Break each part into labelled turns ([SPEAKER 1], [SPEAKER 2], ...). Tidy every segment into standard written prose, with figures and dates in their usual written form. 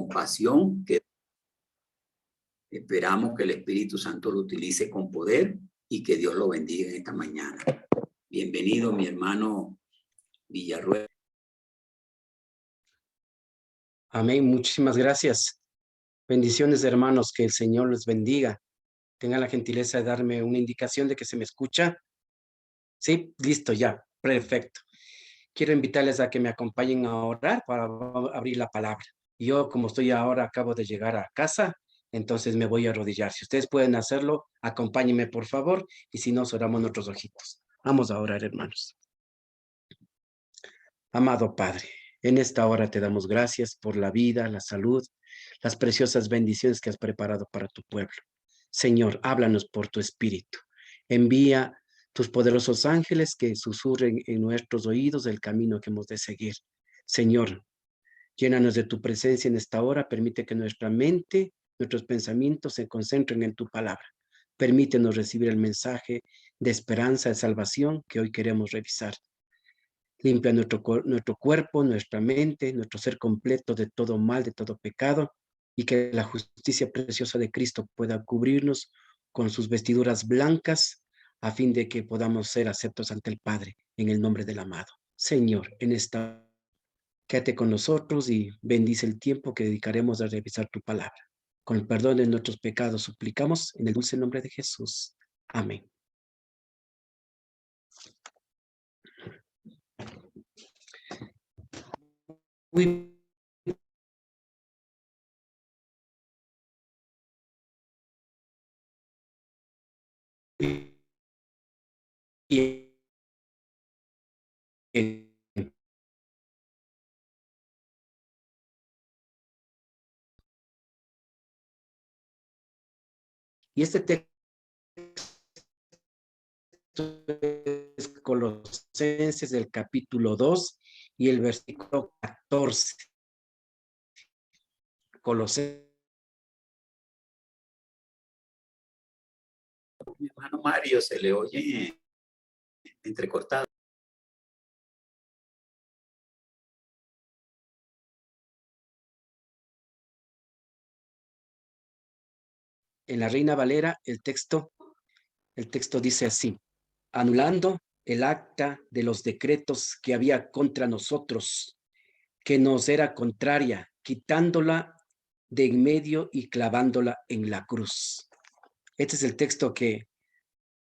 [SPEAKER 1] pasión, que esperamos que el Espíritu Santo lo utilice con poder y que Dios lo bendiga en esta mañana. Bienvenido, mi hermano Villarruel.
[SPEAKER 2] Amén, muchísimas gracias. Bendiciones, hermanos, que el Señor los bendiga. Tengan la gentileza de darme una indicación de que se me escucha. Sí, listo, ya, perfecto. Quiero invitarles a que me acompañen a orar para abrir la palabra. Yo, como estoy ahora, acabo de llegar a casa, entonces me voy a arrodillar. Si ustedes pueden hacerlo, acompáñenme, por favor, y si no, cerramos nuestros ojitos. Vamos a orar, hermanos. Amado Padre, en esta hora te damos gracias por la vida, la salud, las preciosas bendiciones que has preparado para tu pueblo. Señor, háblanos por tu espíritu. Envía tus poderosos ángeles que susurren en nuestros oídos el camino que hemos de seguir. Señor, llénanos de tu presencia en esta hora. Permite que nuestra mente, nuestros pensamientos se concentren en tu palabra. Permítenos recibir el mensaje de esperanza, de salvación que hoy queremos revisar. Limpia nuestro cuerpo, nuestra mente, nuestro ser completo de todo mal, de todo pecado, y que la justicia preciosa de Cristo pueda cubrirnos con sus vestiduras blancas, a fin de que podamos ser aceptos ante el Padre, en el nombre del amado. Señor, en esta, quédate con nosotros y bendice el tiempo que dedicaremos a revisar tu palabra. Con el perdón de nuestros pecados suplicamos en el dulce nombre de Jesús. Amén. Muy bien. Y este texto es Colosenses del capítulo 2 y el versículo 14. Colosenses.
[SPEAKER 1] Mi hermano Mario, se le oye entrecortado.
[SPEAKER 2] En la Reina Valera, el texto dice así: anulando el acta de los decretos que había contra nosotros, que nos era contraria, quitándola de en medio y clavándola en la cruz. Este es el texto que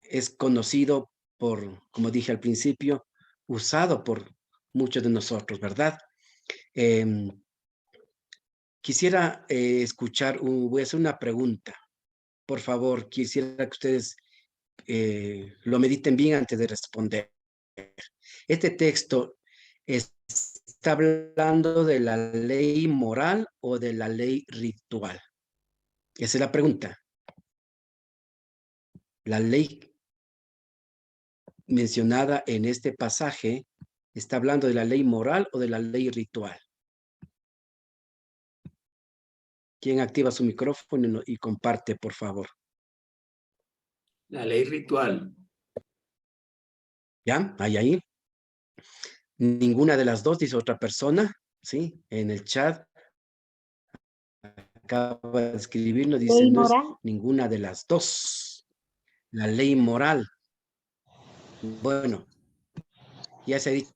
[SPEAKER 2] es conocido por, como dije al principio, usado por muchos de nosotros, ¿verdad? Quisiera escuchar, voy a hacer una pregunta. Por favor, quisiera que ustedes lo mediten bien antes de responder. ¿Este texto está hablando de la ley moral o de la ley ritual? Esa es la pregunta. La ley mencionada en este pasaje, ¿está hablando de la ley moral o de la ley ritual? ¿Quién activa su micrófono y comparte, por favor?
[SPEAKER 1] La ley ritual.
[SPEAKER 2] ¿Ya? ¿Hay ahí? Ninguna de las dos, dice otra persona, ¿sí? En el chat acaba de escribirnos, dice,
[SPEAKER 3] Ley
[SPEAKER 2] no es
[SPEAKER 3] moral.
[SPEAKER 2] ninguna de las dos. La ley moral. Bueno, ya se ha dicho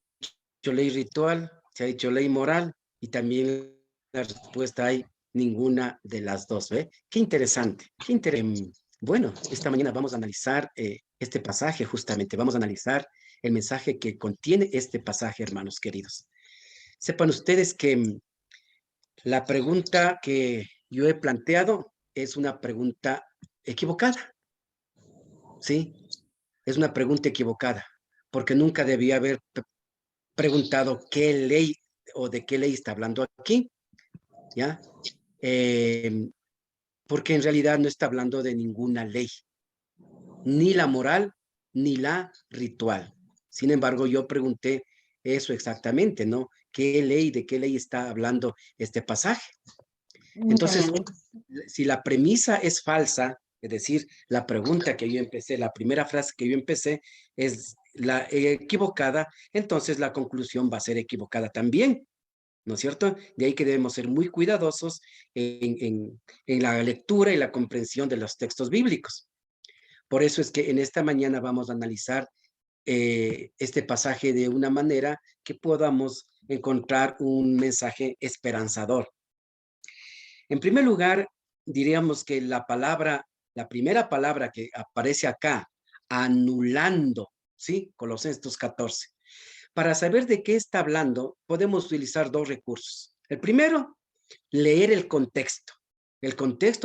[SPEAKER 2] ley ritual, se ha dicho ley moral, y también la respuesta hay ninguna de las dos. ¿Ve? Qué interesante, qué interesante. Bueno, esta mañana vamos a analizar este pasaje justamente, vamos a analizar el mensaje que contiene este pasaje, hermanos queridos. Sepan ustedes que la pregunta que yo he planteado es una pregunta equivocada, ¿sí? Es una pregunta equivocada, porque nunca debía haber preguntado qué ley o de qué ley está hablando aquí, ¿ya? Porque en realidad no está hablando de ninguna ley, ni la moral, ni la ritual. Sin embargo, yo pregunté eso exactamente, ¿no? ¿De qué ley está hablando este pasaje? Entonces, si la premisa es falsa, es decir, la pregunta que yo empecé, la primera frase que yo empecé es la equivocada, entonces la conclusión va a ser equivocada también. ¿no es cierto? De ahí que debemos ser muy cuidadosos en la lectura y la comprensión de los textos bíblicos. Por eso es que en esta mañana vamos a analizar este pasaje de una manera que podamos encontrar un mensaje esperanzador. En primer lugar, diríamos que la primera palabra que aparece acá, anulando, ¿sí? Colosenses 14. Para saber de qué está hablando, podemos utilizar dos recursos. El primero, leer el contexto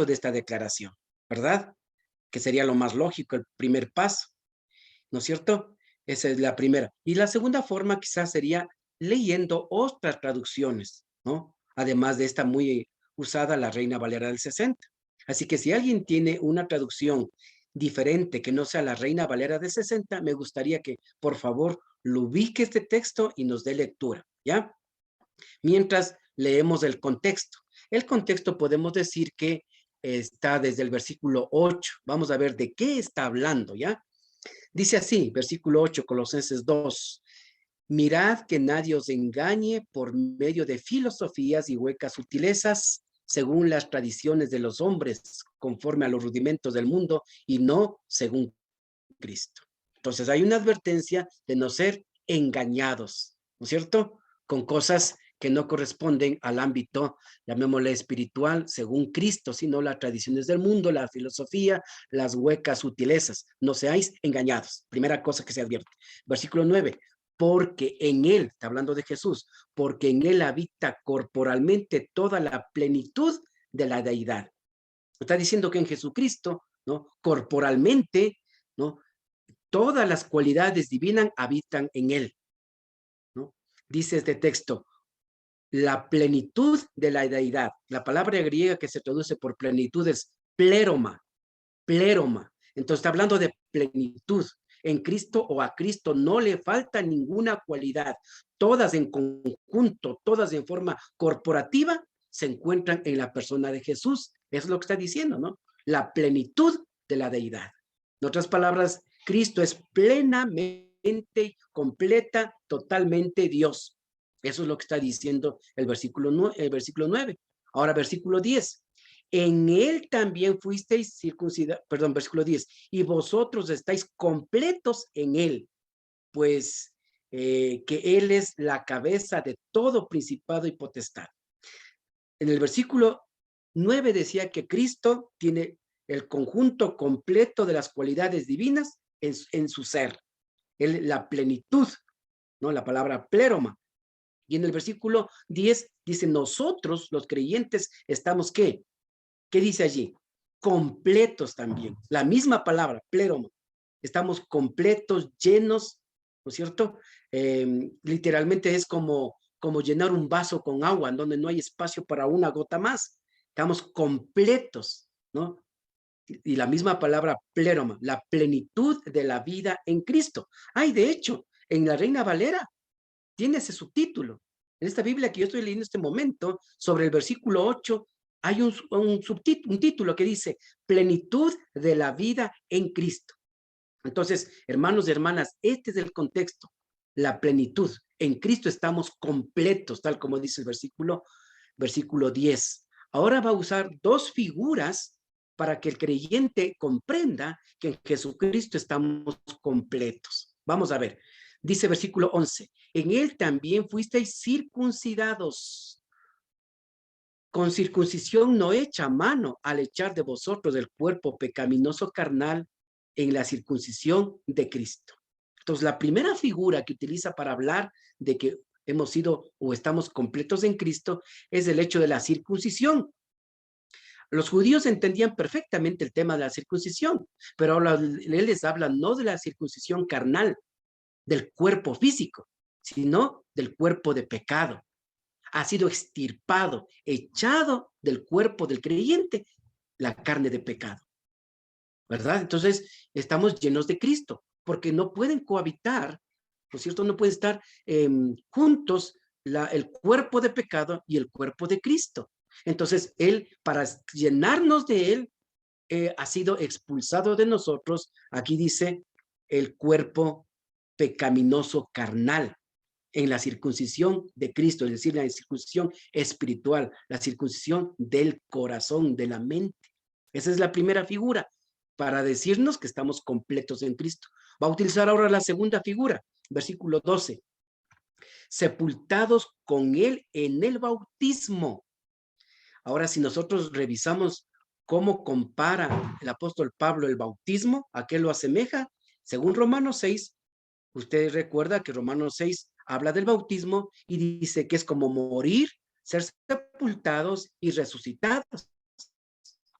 [SPEAKER 2] de esta declaración, ¿verdad? Que sería lo más lógico, el primer paso, ¿no es cierto? Esa es la primera. Y la segunda forma quizás sería leyendo otras traducciones, ¿no? Además de esta muy usada, la Reina Valera del 60. Así que si alguien tiene una traducción diferente que no sea la Reina Valera del 60, me gustaría que por favor lo ubique este texto y nos dé lectura, ¿ya? Mientras leemos el contexto. El contexto podemos decir que está desde el versículo 8. Vamos a ver de qué está hablando, ¿ya? Dice así, versículo 8, Colosenses 2. Mirad que nadie os engañe por medio de filosofías y huecas sutilezas, según las tradiciones de los hombres, conforme a los rudimentos del mundo, y no según Cristo. Entonces hay una advertencia de no ser engañados, ¿no es cierto? Con cosas que no corresponden al ámbito, llamémosle espiritual, según Cristo, sino las tradiciones del mundo, la filosofía, las huecas sutilezas. No seáis engañados. Primera cosa que se advierte. Versículo 9. Porque en él, está hablando de Jesús, porque en él habita corporalmente toda la plenitud de la deidad. Está diciendo que en Jesucristo, ¿no? Corporalmente, ¿no? Todas las cualidades divinas habitan en él, ¿no? Dice este texto, la plenitud de la deidad. La palabra griega que se traduce por plenitud es pléroma, pléroma. Entonces está hablando de plenitud. En Cristo o a Cristo no le falta ninguna cualidad. Todas en conjunto, todas en forma corporativa, se encuentran en la persona de Jesús. Es lo que está diciendo, ¿no? La plenitud de la deidad. En otras palabras, Cristo es plenamente, completa, totalmente Dios. Eso es lo que está diciendo el versículo 9. Ahora, versículo 10. En él también fuisteis circuncidados, perdón, versículo 10, y vosotros estáis completos en él, pues que él es la cabeza de todo principado y potestad. En el versículo 9 decía que Cristo tiene el conjunto completo de las cualidades divinas en su ser, la plenitud, ¿no? La palabra pléroma. Y en el versículo 10 dice, nosotros los creyentes estamos, ¿qué? ¿Qué dice allí? Completos también. La misma palabra, pléroma. Estamos completos, llenos, ¿no es cierto? Literalmente es como llenar un vaso con agua en donde no hay espacio para una gota más. Estamos completos, ¿no? Y la misma palabra pléroma, la plenitud de la vida en Cristo. Ay, de hecho, en la Reina Valera tiene ese subtítulo. En esta Biblia que yo estoy leyendo en este momento, sobre el versículo 8, hay un título que dice plenitud de la vida en Cristo. Entonces, hermanos y hermanas, este es el contexto, la plenitud. En Cristo estamos completos, tal como dice el versículo 10. Ahora va a usar dos figuras para que el creyente comprenda que en Jesucristo estamos completos. Vamos a ver. Dice versículo 11, en él también fuisteis circuncidados con circuncisión no hecha a mano al echar de vosotros el cuerpo pecaminoso carnal en la circuncisión de Cristo. Entonces, la primera figura que utiliza para hablar de que hemos sido o estamos completos en Cristo es el hecho de la circuncisión. Los judíos entendían perfectamente el tema de la circuncisión, pero ahora él les habla no de la circuncisión carnal, del cuerpo físico, sino del cuerpo de pecado. Ha sido extirpado, echado del cuerpo del creyente la carne de pecado, ¿verdad? Entonces, estamos llenos de Cristo, porque no pueden cohabitar, ¿no es cierto? No pueden estar juntos el cuerpo de pecado y el cuerpo de Cristo. Entonces, Él, para llenarnos de Él, ha sido expulsado de nosotros, aquí dice, el cuerpo pecaminoso carnal. en la circuncisión de Cristo, es decir, la circuncisión espiritual, la circuncisión del corazón, de la mente. Esa es la primera figura para decirnos que estamos completos en Cristo. Va a utilizar ahora la segunda figura, versículo 12. Sepultados con él en el bautismo. Ahora, si nosotros revisamos cómo compara el apóstol Pablo el bautismo, ¿a qué lo asemeja? Según Romanos 6, usted recuerda que Romanos 6 habla del bautismo y dice que es como morir, ser sepultados y resucitados.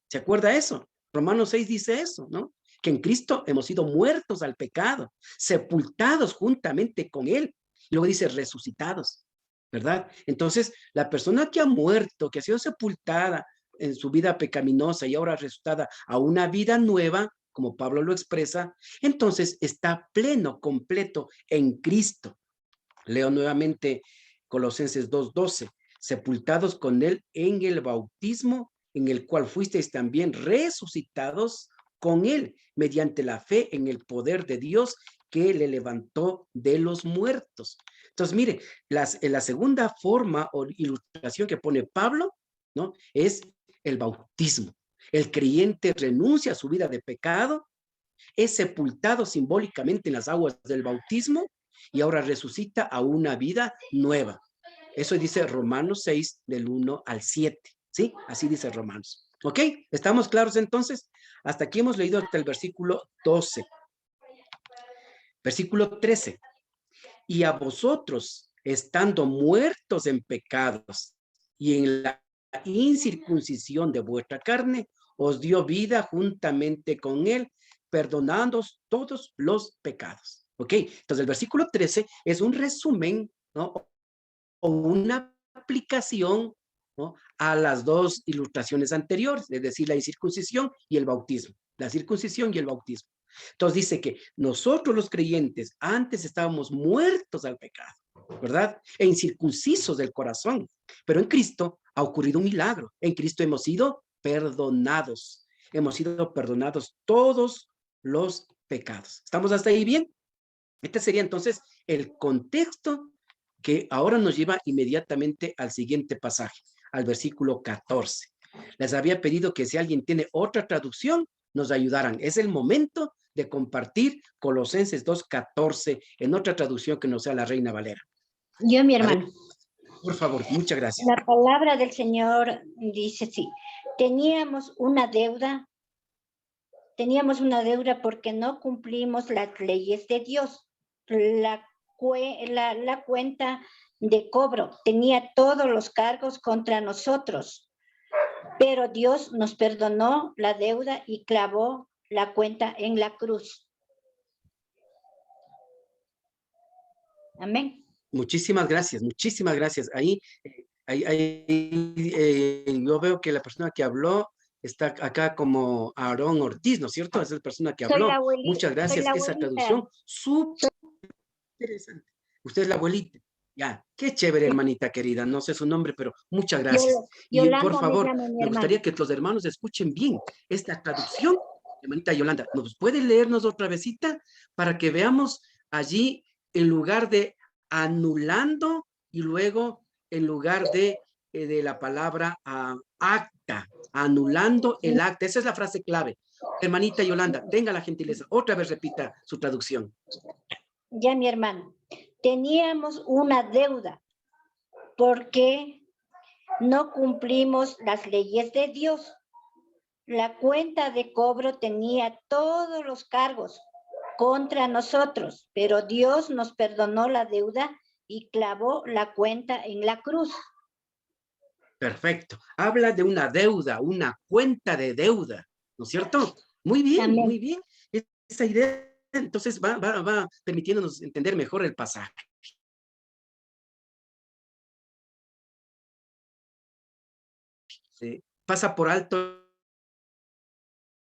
[SPEAKER 2] ¿Se acuerda eso? Romanos 6 dice eso, ¿no? Que en Cristo hemos sido muertos al pecado, sepultados juntamente con él. Y luego dice resucitados, ¿verdad? Entonces, la persona que ha muerto, que ha sido sepultada en su vida pecaminosa y ahora resucitada a una vida nueva, como Pablo lo expresa, entonces está pleno, completo en Cristo. Leo nuevamente Colosenses 2:12, sepultados con él en el bautismo, en el cual fuisteis también resucitados con él, mediante la fe en el poder de Dios que le levantó de los muertos. Entonces, mire, la segunda forma o ilustración que pone Pablo, ¿no? Es el bautismo. El creyente renuncia a su vida de pecado, es sepultado simbólicamente en las aguas del bautismo y ahora resucita a una vida nueva. Eso dice Romanos 6, del 1 al 7. ¿Sí? Así dice Romanos. ¿Ok? ¿Estamos claros entonces? Hasta aquí hemos leído hasta el versículo 12. Versículo 13. Y a vosotros, estando muertos en pecados y en la incircuncisión de vuestra carne, os dio vida juntamente con él, perdonándoos todos los pecados. ¿Ok? Entonces el versículo 13 es un resumen, ¿no? O una aplicación, ¿no? A las dos ilustraciones anteriores, es decir, la incircuncisión y el bautismo. La circuncisión y el bautismo. Entonces dice que nosotros los creyentes antes estábamos muertos al pecado, ¿verdad? E incircuncisos del corazón. Pero en Cristo ha ocurrido un milagro. En Cristo hemos sido perdonados. Hemos sido perdonados todos los pecados. ¿Estamos hasta ahí bien? Este sería entonces el contexto que ahora nos lleva inmediatamente al siguiente pasaje, al versículo 14. Les había pedido que si alguien tiene otra traducción, nos ayudaran. Es el momento de compartir Colosenses 2:14 en otra traducción que no sea la Reina Valera.
[SPEAKER 3] Yo, mi hermano.
[SPEAKER 2] Ver, por favor, muchas gracias.
[SPEAKER 3] La palabra del Señor dice así: teníamos una deuda porque no cumplimos las leyes de Dios. La cuenta de cobro tenía todos los cargos contra nosotros, pero Dios nos perdonó la deuda y clavó la cuenta en la cruz. Amén.
[SPEAKER 2] Muchísimas gracias, muchísimas gracias. Ahí yo veo que la persona que habló está acá como Aarón Ortiz, ¿no es cierto? Esa es la persona que habló. Muchas gracias. Esa traducción súper interesante. Usted es la abuelita. Ya, qué chévere, hermanita querida. No sé su nombre, pero muchas gracias.
[SPEAKER 3] Yolanda,
[SPEAKER 2] y por favor,
[SPEAKER 3] me
[SPEAKER 2] gustaría que los hermanos escuchen bien esta traducción. Hermanita Yolanda, ¿nos puede leernos otra vezita para que veamos allí en lugar de anulando y luego en lugar de la palabra acta, anulando el acta? Esa es la frase clave. Hermanita Yolanda, tenga la gentileza. Otra vez repita su traducción.
[SPEAKER 3] Ya, mi hermano. Teníamos una deuda porque no cumplimos las leyes de Dios. La cuenta de cobro tenía todos los cargos contra nosotros, pero Dios nos perdonó la deuda y clavó la cuenta en la cruz.
[SPEAKER 2] Perfecto. Habla de una deuda, una cuenta de deuda, ¿no es cierto? Muy bien,
[SPEAKER 3] Amén.
[SPEAKER 2] muy bien. Esa idea entonces va permitiéndonos entender mejor el pasaje. Pasa por alto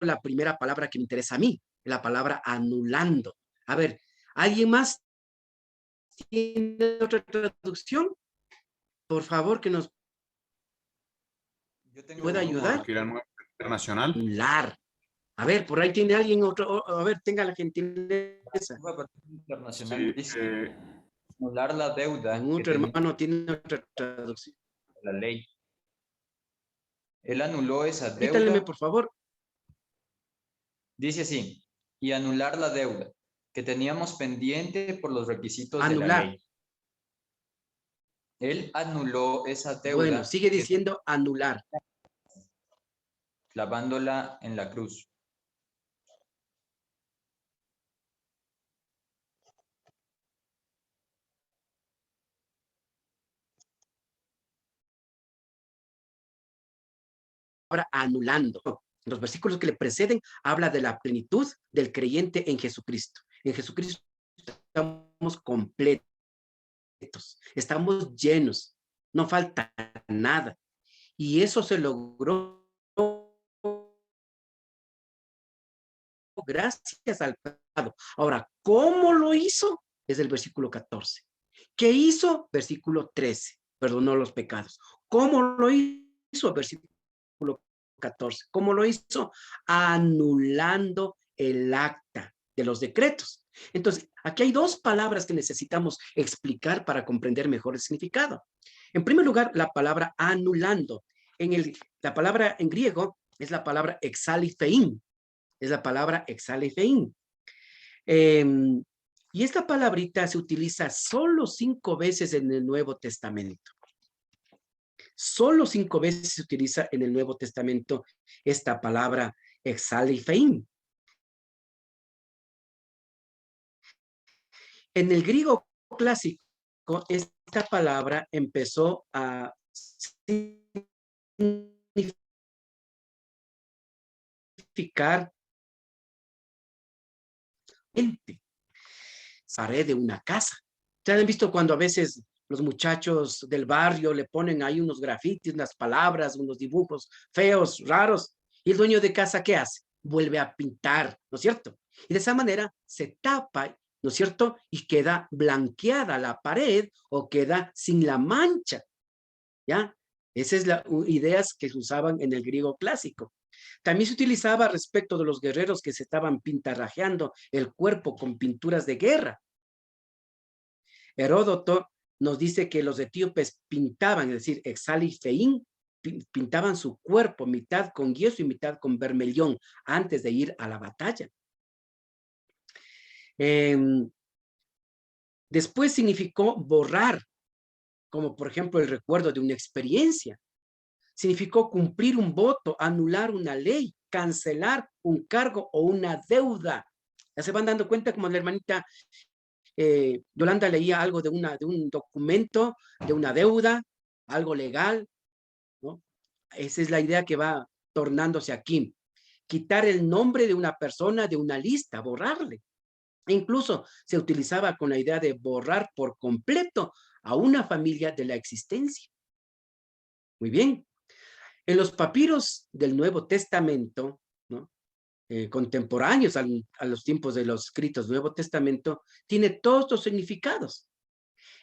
[SPEAKER 2] la primera palabra que me interesa a mí, la palabra anulando. A ver, ¿alguien más tiene otra traducción? Por favor, que nos pueda ayudar.
[SPEAKER 4] Internacional.
[SPEAKER 2] Anular. A ver, por ahí tiene alguien otro. A ver, tenga la gentileza.
[SPEAKER 4] Internacional. Sí, anular la deuda que
[SPEAKER 2] Otro
[SPEAKER 4] tenía
[SPEAKER 2] hermano tiene otra traducción.
[SPEAKER 4] la ley. Él anuló esa
[SPEAKER 2] Repítaleme,
[SPEAKER 4] deuda.
[SPEAKER 2] por favor.
[SPEAKER 4] Dice así, y anular la deuda que teníamos pendiente por los requisitos de la
[SPEAKER 2] Anular.
[SPEAKER 4] ley. Él anuló esa deuda.
[SPEAKER 2] Bueno, sigue diciendo anular.
[SPEAKER 4] Clavándola en la cruz.
[SPEAKER 2] Ahora anulando. Los versículos que le preceden habla de la plenitud del creyente en Jesucristo. En Jesucristo estamos completos, estamos llenos, no falta nada. Y eso se logró gracias al pecado. Ahora, ¿cómo lo hizo? Es el versículo 14. ¿Qué hizo? Versículo 13. Perdonó los pecados. ¿Cómo lo hizo? Versículo 14. ¿Cómo lo hizo? Anulando el acta de los decretos. Entonces, aquí hay dos palabras que necesitamos explicar para comprender mejor el significado. En primer lugar, la palabra anulando. La palabra en griego es la palabra exalifein. Es la palabra exalifein. Y esta palabrita se utiliza solo 5 veces en el Nuevo Testamento. Solo 5 veces se utiliza en el Nuevo Testamento esta palabra exalifein. En el griego clásico, esta palabra empezó a significar pared de una casa. ¿Ustedes han visto cuando a veces los muchachos del barrio le ponen ahí unos grafitis, unas palabras, unos dibujos feos, raros? ¿Y el dueño de casa qué hace? Vuelve a pintar, ¿no es cierto? Y de esa manera se tapa, ¿no es cierto? Y queda blanqueada la pared o queda sin la mancha, ¿ya? Esas son las ideas que se usaban en el griego clásico. También se utilizaba respecto de los guerreros que se estaban pintarrajeando el cuerpo con pinturas de guerra. Heródoto nos dice que los etíopes pintaban, es decir, exalifein, pintaban su cuerpo mitad con yeso y mitad con vermellón antes de ir a la batalla. Después significó borrar, como por ejemplo el recuerdo de una experiencia. Significó cumplir un voto, anular una ley, cancelar un cargo o una deuda. Ya se van dando cuenta como la hermanita Yolanda leía algo de un documento, de una deuda, algo legal, ¿no? Esa es la idea que va tornándose aquí. Quitar el nombre de una persona de una lista, borrarle. E incluso se utilizaba con la idea de borrar por completo a una familia de la existencia. Muy bien. En los papiros del Nuevo Testamento, ¿no? Contemporáneos a los tiempos de los escritos del Nuevo Testamento, tiene todos estos significados.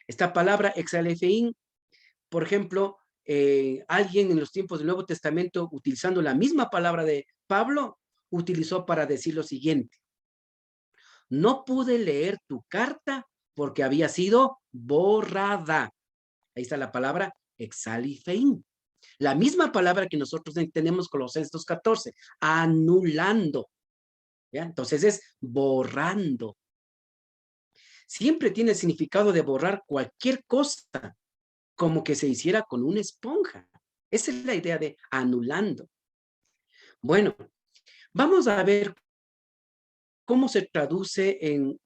[SPEAKER 2] Esta palabra exalefein, por ejemplo, alguien en los tiempos del Nuevo Testamento, utilizando la misma palabra de Pablo, utilizó para decir lo siguiente: no pude leer tu carta porque había sido borrada. Ahí está la palabra exalifein. La misma palabra que nosotros tenemos Colosenses 2:14, anulando. ¿Ya? Entonces es borrando. Siempre tiene el significado de borrar cualquier cosa, como que se hiciera con una esponja. Esa es la idea de anulando. Bueno, vamos a ver cómo se traduce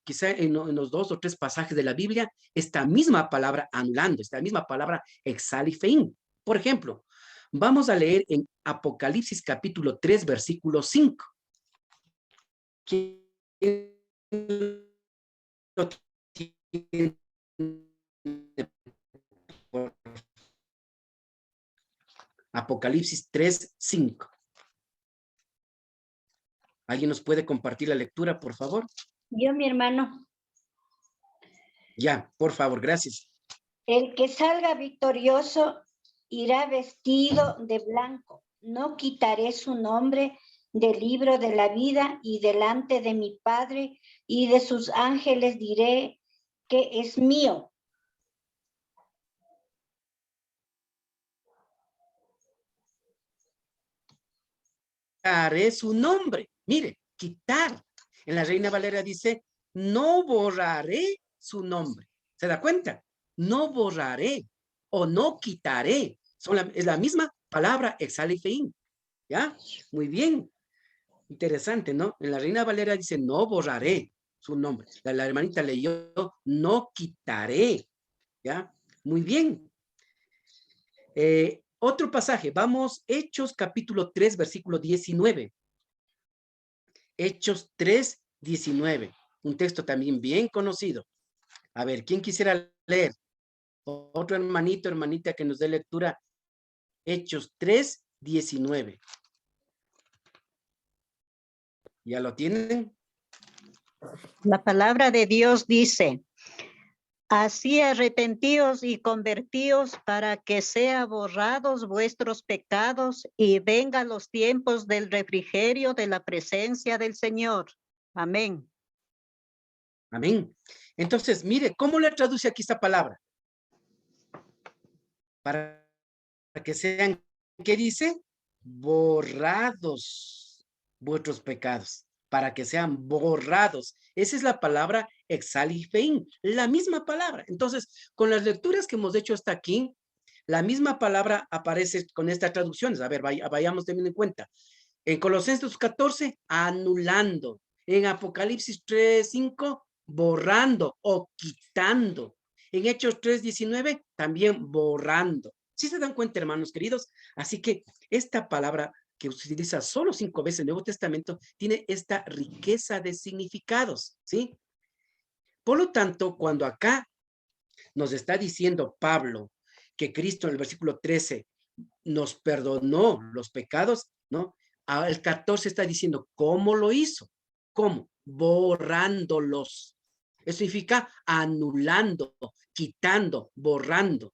[SPEAKER 2] quizá en los 2 o 3 pasajes de la Biblia esta misma palabra anulando, esta misma palabra exalifein. Por ejemplo, vamos a leer en Apocalipsis capítulo 3, versículo 5. Apocalipsis 3, 5. ¿Alguien nos puede compartir la lectura, por favor?
[SPEAKER 3] Yo, mi hermano.
[SPEAKER 2] Ya, por favor, gracias.
[SPEAKER 3] El que salga victorioso irá vestido de blanco. No quitaré su nombre del libro de la vida, y delante de mi Padre y de sus ángeles diré que es mío.
[SPEAKER 2] quitaré su nombre. Mire, quitar. En la Reina Valera dice, no borraré su nombre. ¿Se da cuenta? No borraré o no quitaré. Es la misma palabra, exalifeín. ¿Ya? Muy bien. Interesante, ¿no? En la Reina Valera dice, no borraré su nombre. La hermanita leyó, no quitaré. ¿Ya? Muy bien. Otro pasaje, vamos, Hechos capítulo 3, versículo 19. Hechos 3, 19. Un texto también bien conocido. A ver, ¿quién quisiera leer? Otro hermanito, hermanita que nos dé lectura. Hechos 3, 19. ¿Ya lo tienen?
[SPEAKER 5] La palabra de Dios dice, así arrepentíos y convertíos para que sea borrados vuestros pecados y vengan los tiempos del refrigerio de la presencia del Señor. Amén.
[SPEAKER 2] Amén. Entonces, mire, ¿cómo le traduce aquí esta palabra? Para que sean, ¿qué dice? Borrados vuestros pecados. Para que sean borrados. Esa es la palabra exalifein, la misma palabra. Entonces, con las lecturas que hemos hecho hasta aquí, la misma palabra aparece con estas traducciones. A ver, vayamos teniendo en cuenta. En Colosenses 14, anulando. En Apocalipsis 3, 5, borrando o quitando. En Hechos 3, 19, también borrando. ¿Sí se dan cuenta, hermanos queridos? Así que esta palabra que se utiliza solo 5 veces en el Nuevo Testamento tiene esta riqueza de significados, ¿sí? Por lo tanto, cuando acá nos está diciendo Pablo que Cristo en el versículo 13 nos perdonó los pecados, ¿no? El 14 está diciendo, ¿cómo lo hizo? ¿Cómo? Borrándolos. Eso significa anulando, quitando, borrando.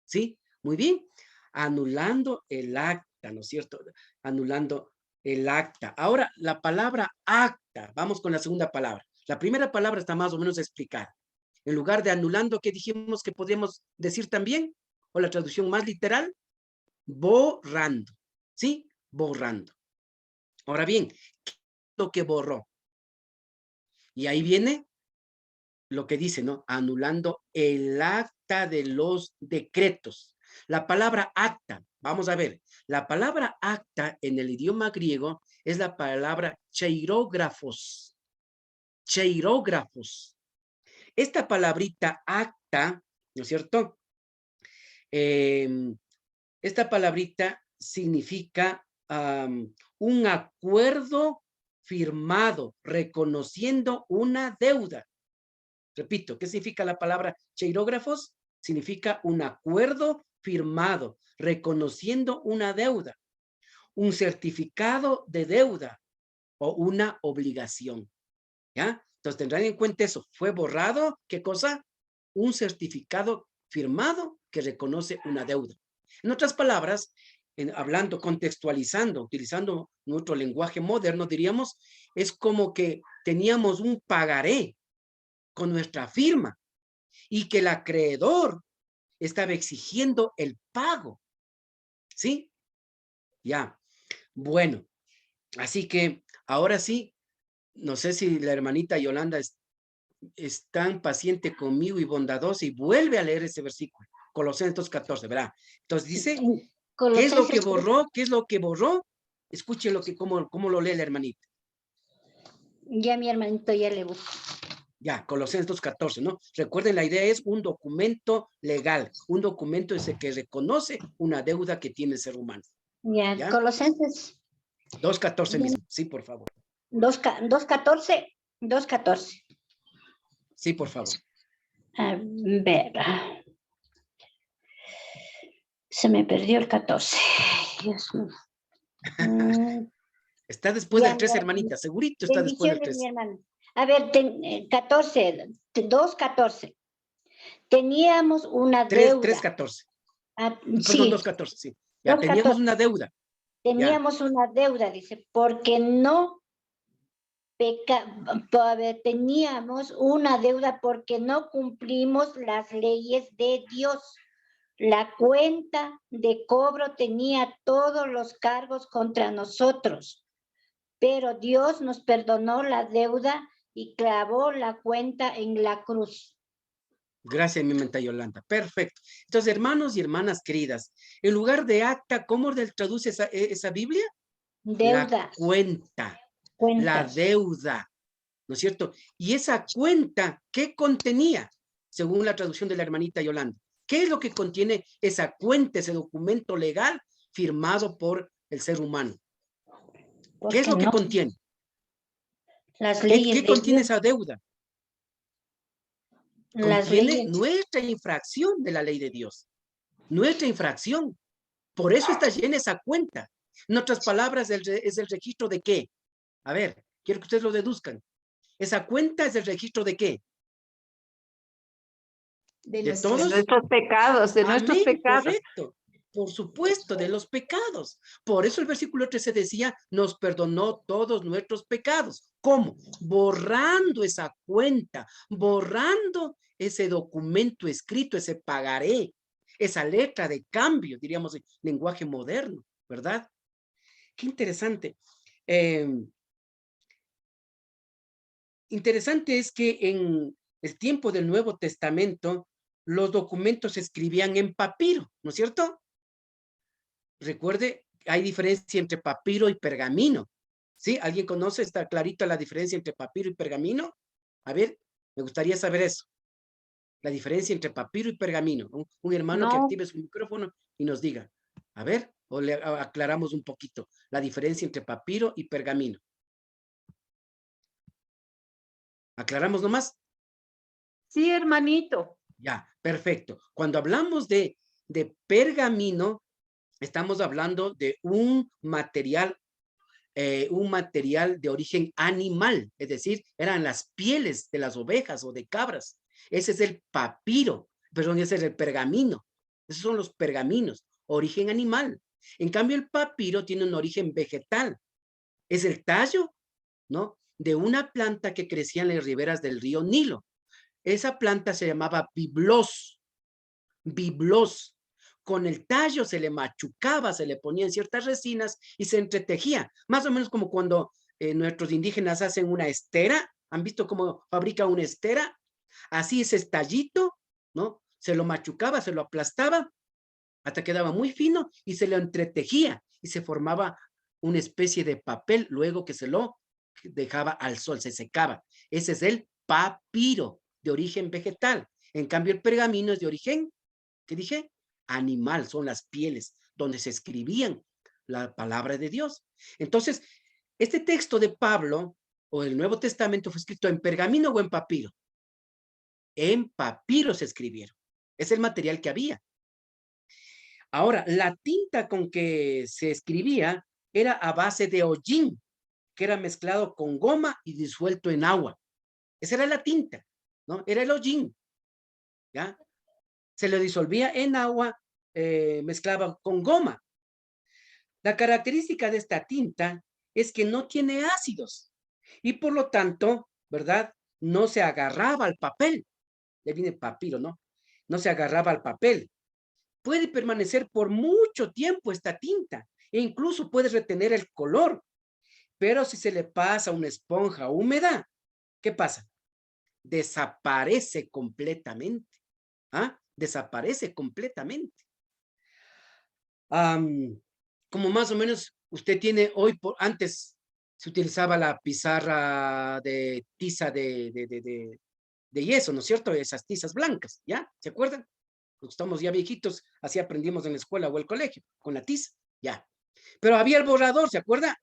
[SPEAKER 2] ¿Sí? Muy bien. Anulando el acta, ¿no es cierto? Anulando el acta. Ahora, la palabra acta, vamos con la segunda palabra. La primera palabra está más o menos explicada. En lugar de anulando, ¿qué dijimos que podríamos decir también? O la traducción más literal, borrando. ¿Sí? Borrando. Ahora bien, ¿qué es lo que borró? Y ahí viene lo que dice, ¿no? Anulando el acta de los decretos. La palabra acta, vamos a ver, la palabra acta en el idioma griego es la palabra cheirógrafos. Cheirógrafos. Esta palabrita acta, ¿no es cierto? Esta palabrita significa un acuerdo firmado, reconociendo una deuda. Repito, ¿qué significa la palabra cheirógrafos? Significa un acuerdo firmado, reconociendo una deuda, un certificado de deuda o una obligación. ¿Ya? Entonces tendrán en cuenta eso. Fue borrado, ¿qué cosa? Un certificado firmado que reconoce una deuda. En otras palabras, hablando, contextualizando, utilizando nuestro lenguaje moderno, diríamos, es como que teníamos un pagaré con nuestra firma y que el acreedor estaba exigiendo el pago. ¿Sí? Ya. Bueno, así que ahora sí, no sé si la hermanita Yolanda es tan paciente conmigo y bondadosa y vuelve a leer ese versículo. Colosenses 14, ¿verdad? Entonces dice, ¿qué es lo que borró? ¿Qué es lo que borró? Escuchen cómo lo lee la hermanita.
[SPEAKER 3] Ya mi hermanito ya le busco.
[SPEAKER 2] Ya, Colosenses 14, ¿no? Recuerden, la idea es un documento legal, un documento ese que reconoce una deuda que tiene el ser humano.
[SPEAKER 3] Ya, Colosenses
[SPEAKER 2] 2:14 mismo, sí, por favor.
[SPEAKER 3] 2:14. 2:14.
[SPEAKER 2] Sí, por favor.
[SPEAKER 3] A ver. Se me perdió el 14. Dios mío.
[SPEAKER 2] Está después del
[SPEAKER 3] Ya,
[SPEAKER 2] 13,
[SPEAKER 3] ya.
[SPEAKER 2] hermanita, segurito está después del
[SPEAKER 3] Bendiciones,
[SPEAKER 2] 13.
[SPEAKER 3] mi hermano. A ver, 14, 2:14. Teníamos una deuda.
[SPEAKER 2] 3:14. Perdón,
[SPEAKER 3] Sí,
[SPEAKER 2] 2:14, sí. Ya
[SPEAKER 3] 2:14.
[SPEAKER 2] teníamos una deuda.
[SPEAKER 3] Teníamos una deuda, dice, porque no teníamos una deuda porque no cumplimos las leyes de Dios. La cuenta de cobro tenía todos los cargos contra nosotros, pero Dios nos perdonó la deuda y clavó la cuenta en la cruz.
[SPEAKER 2] Gracias, mi menta Yolanda. Perfecto. Entonces, hermanos y hermanas queridas, en lugar de acta, ¿cómo traduce esa Biblia?
[SPEAKER 3] Deuda.
[SPEAKER 2] La cuenta, la
[SPEAKER 3] Cuentas.
[SPEAKER 2] deuda, ¿no es cierto? Y esa cuenta, ¿qué contenía? Según la traducción de la hermanita Yolanda. ¿Qué es lo que contiene esa cuenta, ese documento legal firmado por el ser humano? ¿Qué es lo que contiene?
[SPEAKER 3] Las leyes
[SPEAKER 2] ¿Qué
[SPEAKER 3] de
[SPEAKER 2] contiene
[SPEAKER 3] Dios.
[SPEAKER 2] esa deuda?
[SPEAKER 3] Las
[SPEAKER 2] Contiene
[SPEAKER 3] leyes.
[SPEAKER 2] nuestra infracción de la ley de Dios. Nuestra infracción. Por eso está llena esa cuenta. En otras palabras, es el registro de qué. A ver, quiero que ustedes lo deduzcan. Esa cuenta es el registro de qué.
[SPEAKER 3] De
[SPEAKER 2] ¿De todos?
[SPEAKER 6] nuestros pecados, de nuestros
[SPEAKER 2] Amén,
[SPEAKER 6] pecados.
[SPEAKER 2] correcto. Por supuesto, de los pecados. Por eso el versículo 13 decía, nos perdonó todos nuestros pecados. ¿Cómo? Borrando esa cuenta, borrando ese documento escrito, ese pagaré, esa letra de cambio, diríamos en lenguaje moderno, ¿verdad? Qué interesante. Interesante es que en el tiempo del Nuevo Testamento, los documentos se escribían en papiro, ¿no es cierto? Recuerde, hay diferencia entre papiro y pergamino. ¿Sí? ¿Alguien conoce? ¿Está clarita la diferencia entre papiro y pergamino? A ver, me gustaría saber eso. La diferencia entre papiro y pergamino. Un hermano que
[SPEAKER 6] No.
[SPEAKER 2] active su micrófono y nos diga. A ver, o le aclaramos un poquito la diferencia entre papiro y pergamino. ¿Aclaramos nomás?
[SPEAKER 6] Sí, hermanito.
[SPEAKER 2] Ya, perfecto. Cuando hablamos de pergamino, estamos hablando de un material de origen animal, es decir, eran las pieles de las ovejas o de cabras. Ese es el papiro, perdón, ese es el pergamino. Esos son los pergaminos, origen animal. En cambio, el papiro tiene un origen vegetal. Es el tallo, ¿no? De una planta que crecía en las riberas del río Nilo. Esa planta se llamaba biblos. Biblos. Con el tallo se le machucaba, se le ponían ciertas resinas y se entretejía. Más o menos como cuando nuestros indígenas hacen una estera. ¿Han visto cómo fabrica una estera? Así ese tallito, ¿no? Se lo machucaba, se lo aplastaba, hasta quedaba muy fino y se lo entretejía y se formaba una especie de papel luego que se lo dejaba al sol, se secaba. Ese es el papiro, de origen vegetal. En cambio, el pergamino es de origen, ¿qué dije? Animal, son las pieles donde se escribían la palabra de Dios. Entonces, este texto de Pablo o el Nuevo Testamento fue escrito en pergamino o en papiro. En papiro se escribieron. Es el material que había. Ahora, la tinta con que se escribía era a base de hollín, que era mezclado con goma y disuelto en agua. Esa era la tinta, ¿no? Era el hollín, ¿ya? Se lo disolvía en agua, mezclaba con goma. La característica de esta tinta es que no tiene ácidos y por lo tanto, ¿verdad? No se agarraba al papel. Le viene papiro, ¿no? No se agarraba al papel. Puede permanecer por mucho tiempo esta tinta e incluso puede retener el color. Pero si se le pasa una esponja húmeda, ¿qué pasa? Desaparece completamente. ¿Ah? Desaparece completamente. Como más o menos usted tiene hoy, antes se utilizaba la pizarra de tiza de yeso, ¿no es cierto? Esas tizas blancas, ¿ya? ¿Se acuerdan? Porque estamos ya viejitos, así aprendimos en la escuela o el colegio, con la tiza, ya. Pero había el borrador, ¿se acuerda?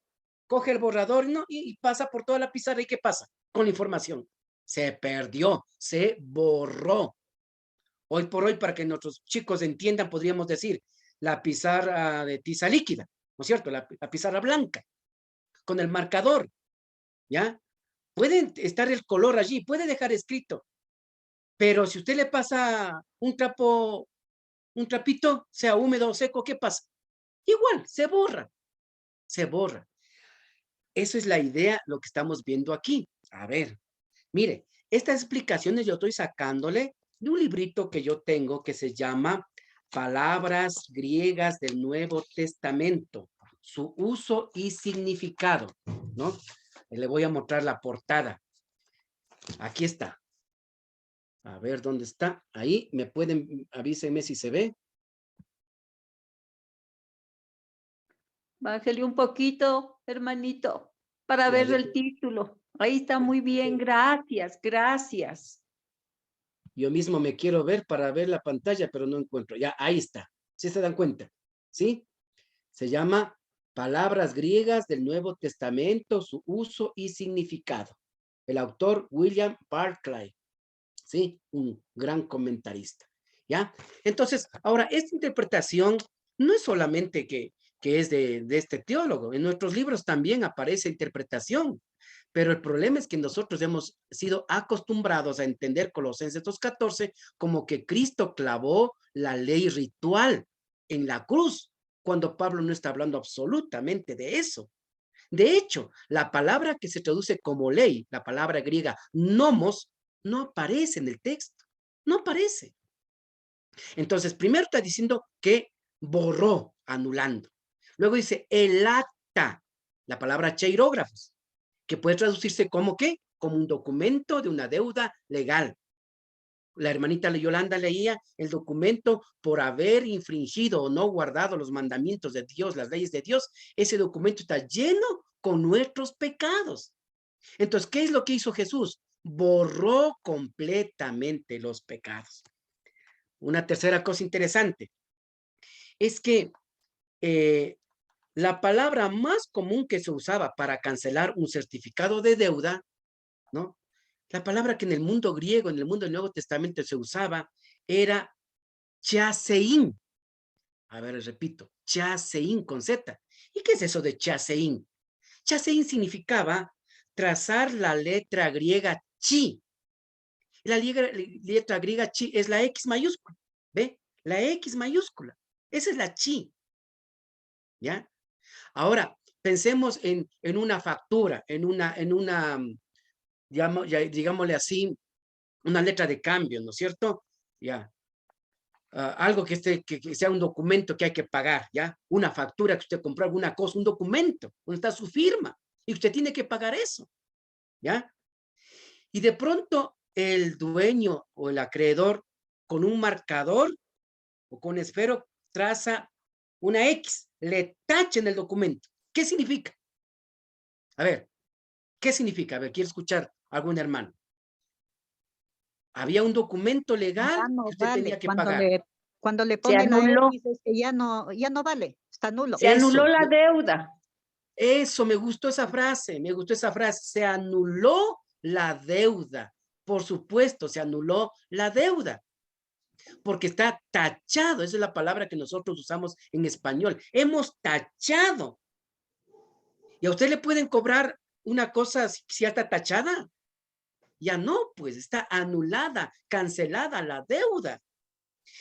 [SPEAKER 2] Coge el borrador, ¿no? Y pasa por toda la pizarra, ¿y qué pasa? Con la información. Se perdió, se borró. Hoy por hoy, para que nuestros chicos entiendan, podríamos decir la pizarra de tiza líquida, ¿no es cierto? La pizarra blanca, con el marcador, ¿ya? Puede estar el color allí, puede dejar escrito, pero si usted le pasa un trapito, sea húmedo o seco, ¿qué pasa? Igual, se borra, se borra. Eso es la idea, lo que estamos viendo aquí. A ver, mire, estas explicaciones yo estoy sacándole de un librito que yo tengo que se llama palabras griegas del Nuevo Testamento, su uso y significado, ¿no? Le voy a mostrar la portada. Aquí está. A ver, ¿dónde está? Ahí, me pueden, avísenme si se ve.
[SPEAKER 6] Bájale un poquito, hermanito, para
[SPEAKER 2] Ya,
[SPEAKER 6] ver
[SPEAKER 2] yo-
[SPEAKER 6] el título. Ahí está muy bien, gracias, gracias.
[SPEAKER 2] Yo mismo me quiero ver para ver la pantalla, pero no encuentro. Ya, ahí está. ¿Sí se dan cuenta? ¿Sí? Se llama Palabras griegas del Nuevo Testamento, su uso y significado. El autor William Barclay, ¿sí? Un gran comentarista, ¿ya? Entonces, ahora, esta interpretación no es solamente que es de este teólogo. En nuestros libros también aparece interpretación. Pero el problema es que nosotros hemos sido acostumbrados a entender Colosenses 2:14 como que Cristo clavó la ley ritual en la cruz, cuando Pablo no está hablando absolutamente de eso. De hecho, la palabra que se traduce como ley, la palabra griega nomos, no aparece en el texto. No aparece. Entonces, primero está diciendo que borró, anulando. Luego dice el acta, la palabra cheirógrafos, que puede traducirse como ¿qué? Como un documento de una deuda legal. La hermanita Yolanda leía el documento por haber infringido o no guardado los mandamientos de Dios, las leyes de Dios. Ese documento está lleno con nuestros pecados. Entonces, ¿qué es lo que hizo Jesús? Borró completamente los pecados. Una tercera cosa interesante es que la palabra más común que se usaba para cancelar un certificado de deuda, ¿no? La palabra que en el mundo griego, en el mundo del Nuevo Testamento se usaba era chasein. A ver, repito, chasein con Z. ¿Y qué es eso de chasein? Chasein significaba trazar la letra griega chi. La letra griega chi es la X mayúscula. ¿Ve? La X mayúscula. Esa es la chi. ¿Ya? Ahora, pensemos en una factura, en una digámosle así, una letra de cambio, ¿no es cierto? Ya. Algo que sea un documento que hay que pagar, ¿ya? Una factura que usted compró alguna cosa, un documento, donde está su firma, y usted tiene que pagar eso, ¿ya? Y de pronto el dueño o el acreedor con un marcador o con esfero traza una X, le tacha en el documento. ¿Qué significa? A ver, ¿qué significa? A ver, quiero escuchar a algún hermano. Había un documento legal
[SPEAKER 5] Ya
[SPEAKER 2] que
[SPEAKER 5] no
[SPEAKER 2] usted tenía
[SPEAKER 5] vale.
[SPEAKER 2] que pagar.
[SPEAKER 5] Cuando le
[SPEAKER 6] Se
[SPEAKER 5] ponen la
[SPEAKER 6] anuló,
[SPEAKER 5] X es que ya no vale, está nulo.
[SPEAKER 6] se anuló
[SPEAKER 2] Eso,
[SPEAKER 6] la deuda.
[SPEAKER 2] eso, me gustó esa frase, se anuló la deuda. Por supuesto, se anuló la deuda, porque está tachado, esa es la palabra que nosotros usamos en español. Hemos tachado. ¿Y a usted le pueden cobrar una cosa si ya está tachada? Ya no, pues está anulada, cancelada la deuda.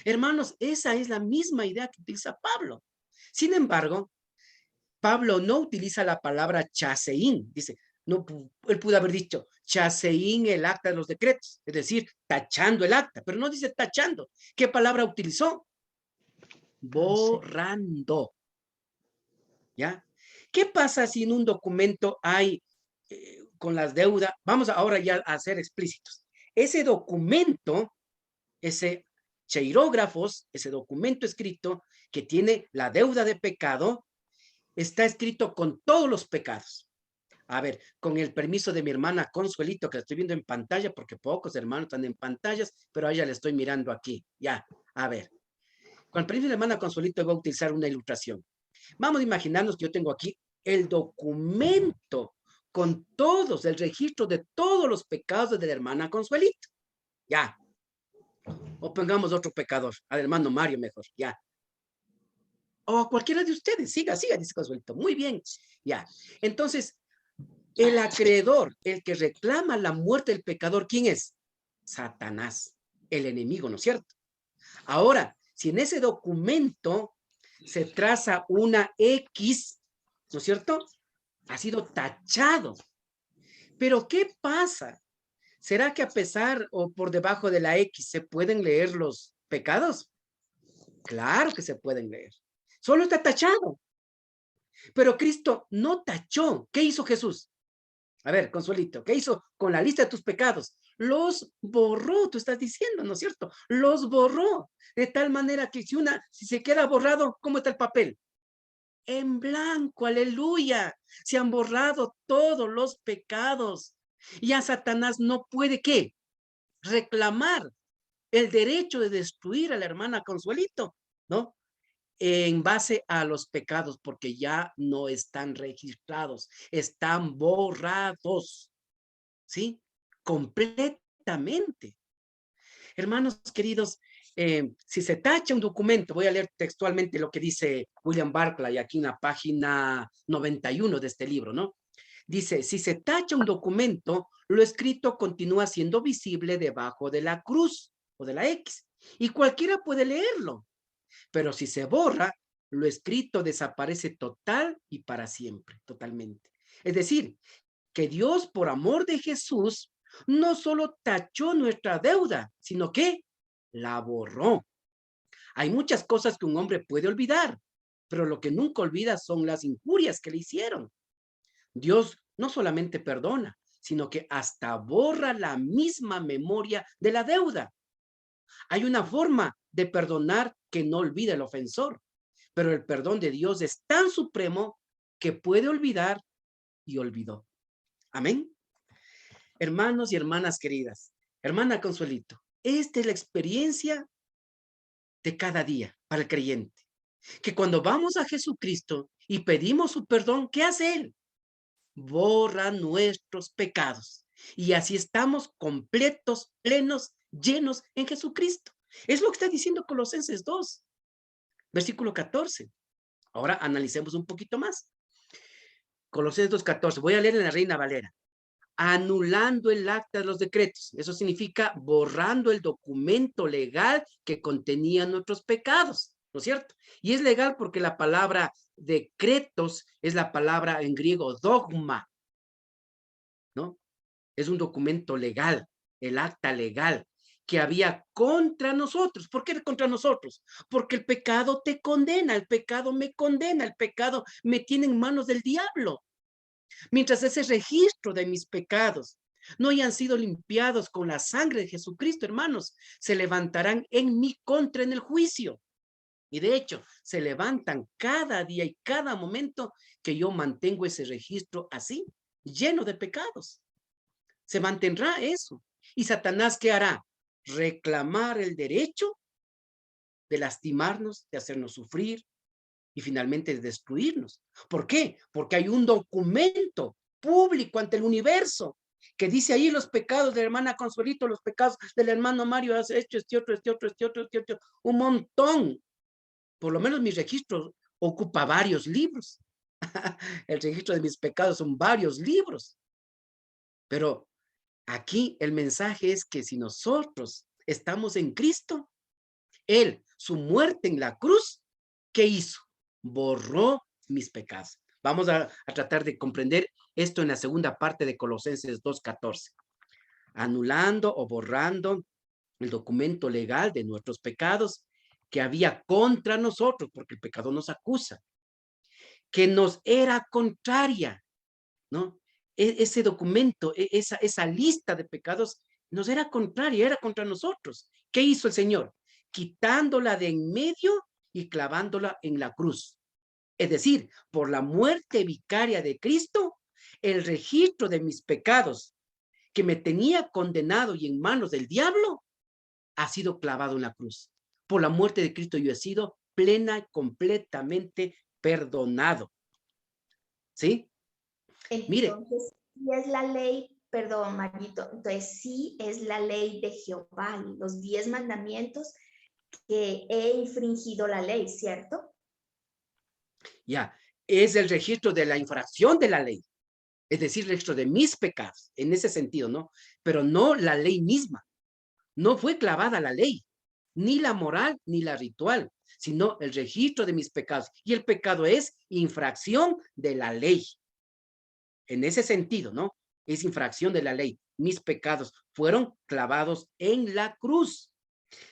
[SPEAKER 2] Hermanos, esa es la misma idea que utiliza Pablo. Sin embargo, Pablo no utiliza la palabra chaseín. Dice, no, él pudo haber dicho chaseín el acta de los decretos, es decir, tachando el acta, pero no dice tachando. ¿Qué palabra utilizó? Borrando. ¿Ya? ¿Qué pasa si en un documento hay con las deudas? Vamos ahora ya a ser explícitos. Ese documento, ese cheirógrafos, ese documento escrito que tiene la deuda de pecado, está escrito con todos los pecados. A ver, con el permiso de mi hermana Consuelito, que la estoy viendo en pantalla, porque pocos hermanos están en pantallas, pero a ella le estoy mirando aquí. Ya, a ver. Con el permiso de la hermana Consuelito voy a utilizar una ilustración. Vamos a imaginarnos que yo tengo aquí el documento con todos, el registro de todos los pecados de la hermana Consuelito. Ya. O pongamos otro pecador, al hermano Mario mejor, ya. O a cualquiera de ustedes, siga, dice Consuelito. Muy bien, ya. Entonces, el acreedor, el que reclama la muerte del pecador, ¿quién es? Satanás, el enemigo, ¿no es cierto? Ahora, si en ese documento se traza una X, ¿no es cierto? Ha sido tachado. Pero ¿qué pasa? ¿Será que a pesar o por debajo de la X se pueden leer los pecados? Claro que se pueden leer. Solo está tachado. Pero Cristo no tachó. ¿Qué hizo Jesús? A ver, Consuelito, ¿qué hizo con la lista de tus pecados? Los borró, tú estás diciendo, ¿no es cierto? Los borró. De tal manera que si se queda borrado, ¿cómo está el papel? En blanco, aleluya. Se han borrado todos los pecados. Y a Satanás no puede, ¿qué? Reclamar el derecho de destruir a la hermana Consuelito, ¿no? En base a los pecados, porque ya no están registrados, están borrados, ¿sí? Completamente. Hermanos queridos, si se tacha un documento, voy a leer textualmente lo que dice William Barclay aquí en la página 91 de este libro, ¿no? Dice, si se tacha un documento, lo escrito continúa siendo visible debajo de la cruz o de la X, y cualquiera puede leerlo. Pero si se borra, lo escrito desaparece total y para siempre, totalmente. Es decir, que Dios, por amor de Jesús, no solo tachó nuestra deuda, sino que la borró. Hay muchas cosas que un hombre puede olvidar, pero lo que nunca olvida son las injurias que le hicieron. Dios no solamente perdona, sino que hasta borra la misma memoria de la deuda. Hay una forma de perdonar que no olvida el ofensor, pero el perdón de Dios es tan supremo que puede olvidar y olvidó. Amén. Hermanos y hermanas queridas, hermana Consuelito, esta es la experiencia de cada día para el creyente. Que cuando vamos a Jesucristo y pedimos su perdón, ¿qué hace Él? Borra nuestros pecados. Y así estamos completos, plenos, llenos en Jesucristo. Es lo que está diciendo Colosenses 2, versículo 14. Ahora analicemos un poquito más. Colosenses 2:14. Voy a leer en la Reina Valera. Anulando el acta de los decretos. Eso significa borrando el documento legal que contenía nuestros pecados, ¿no es cierto? Y es legal porque la palabra decretos es la palabra en griego dogma, ¿no? Es un documento legal, el acta legal que había contra nosotros. ¿Por qué contra nosotros? Porque el pecado te condena, el pecado me condena, el pecado me tiene en manos del diablo. Mientras ese registro de mis pecados no hayan sido limpiados con la sangre de Jesucristo, hermanos, se levantarán en mi contra en el juicio. Y de hecho, se levantan cada día y cada momento que yo mantengo ese registro así, lleno de pecados. Se mantendrá eso. ¿Y Satanás qué hará? Reclamar el derecho de lastimarnos, de hacernos sufrir, y finalmente destruirnos. ¿Por qué? Porque hay un documento público ante el universo que dice ahí los pecados de la hermana Consuelito, los pecados del hermano Mario, has hecho este otro, un montón. Por lo menos mi registro ocupa varios libros. El registro de mis pecados son varios libros. Pero aquí el mensaje es que si nosotros estamos en Cristo, Él, su muerte en la cruz, ¿qué hizo? Borró mis pecados. Vamos a tratar de comprender esto en la segunda parte de Colosenses 2:14. Anulando o borrando el documento legal de nuestros pecados que había contra nosotros, porque el pecado nos acusa, que nos era contraria, ¿no? Ese documento, esa lista de pecados nos era contraria, era contra nosotros. ¿Qué hizo el Señor? Quitándola de en medio y clavándola en la cruz. Es decir, por la muerte vicaria de Cristo, el registro de mis pecados que me tenía condenado y en manos del diablo ha sido clavado en la cruz. Por la muerte de Cristo yo he sido plena y completamente perdonado. ¿Sí? Mire.
[SPEAKER 7] Entonces, sí es la ley, perdón, Marito, entonces sí es la ley de Jehová, los 10 mandamientos que he infringido la ley, ¿cierto?
[SPEAKER 2] Ya, es el registro de la infracción de la ley, es decir, el registro de mis pecados, en ese sentido, ¿no? Pero no la ley misma. No fue clavada la ley, ni la moral, ni la ritual, sino el registro de mis pecados. Y el pecado es infracción de la ley. En ese sentido, ¿no? Es infracción de la ley. Mis pecados fueron clavados en la cruz.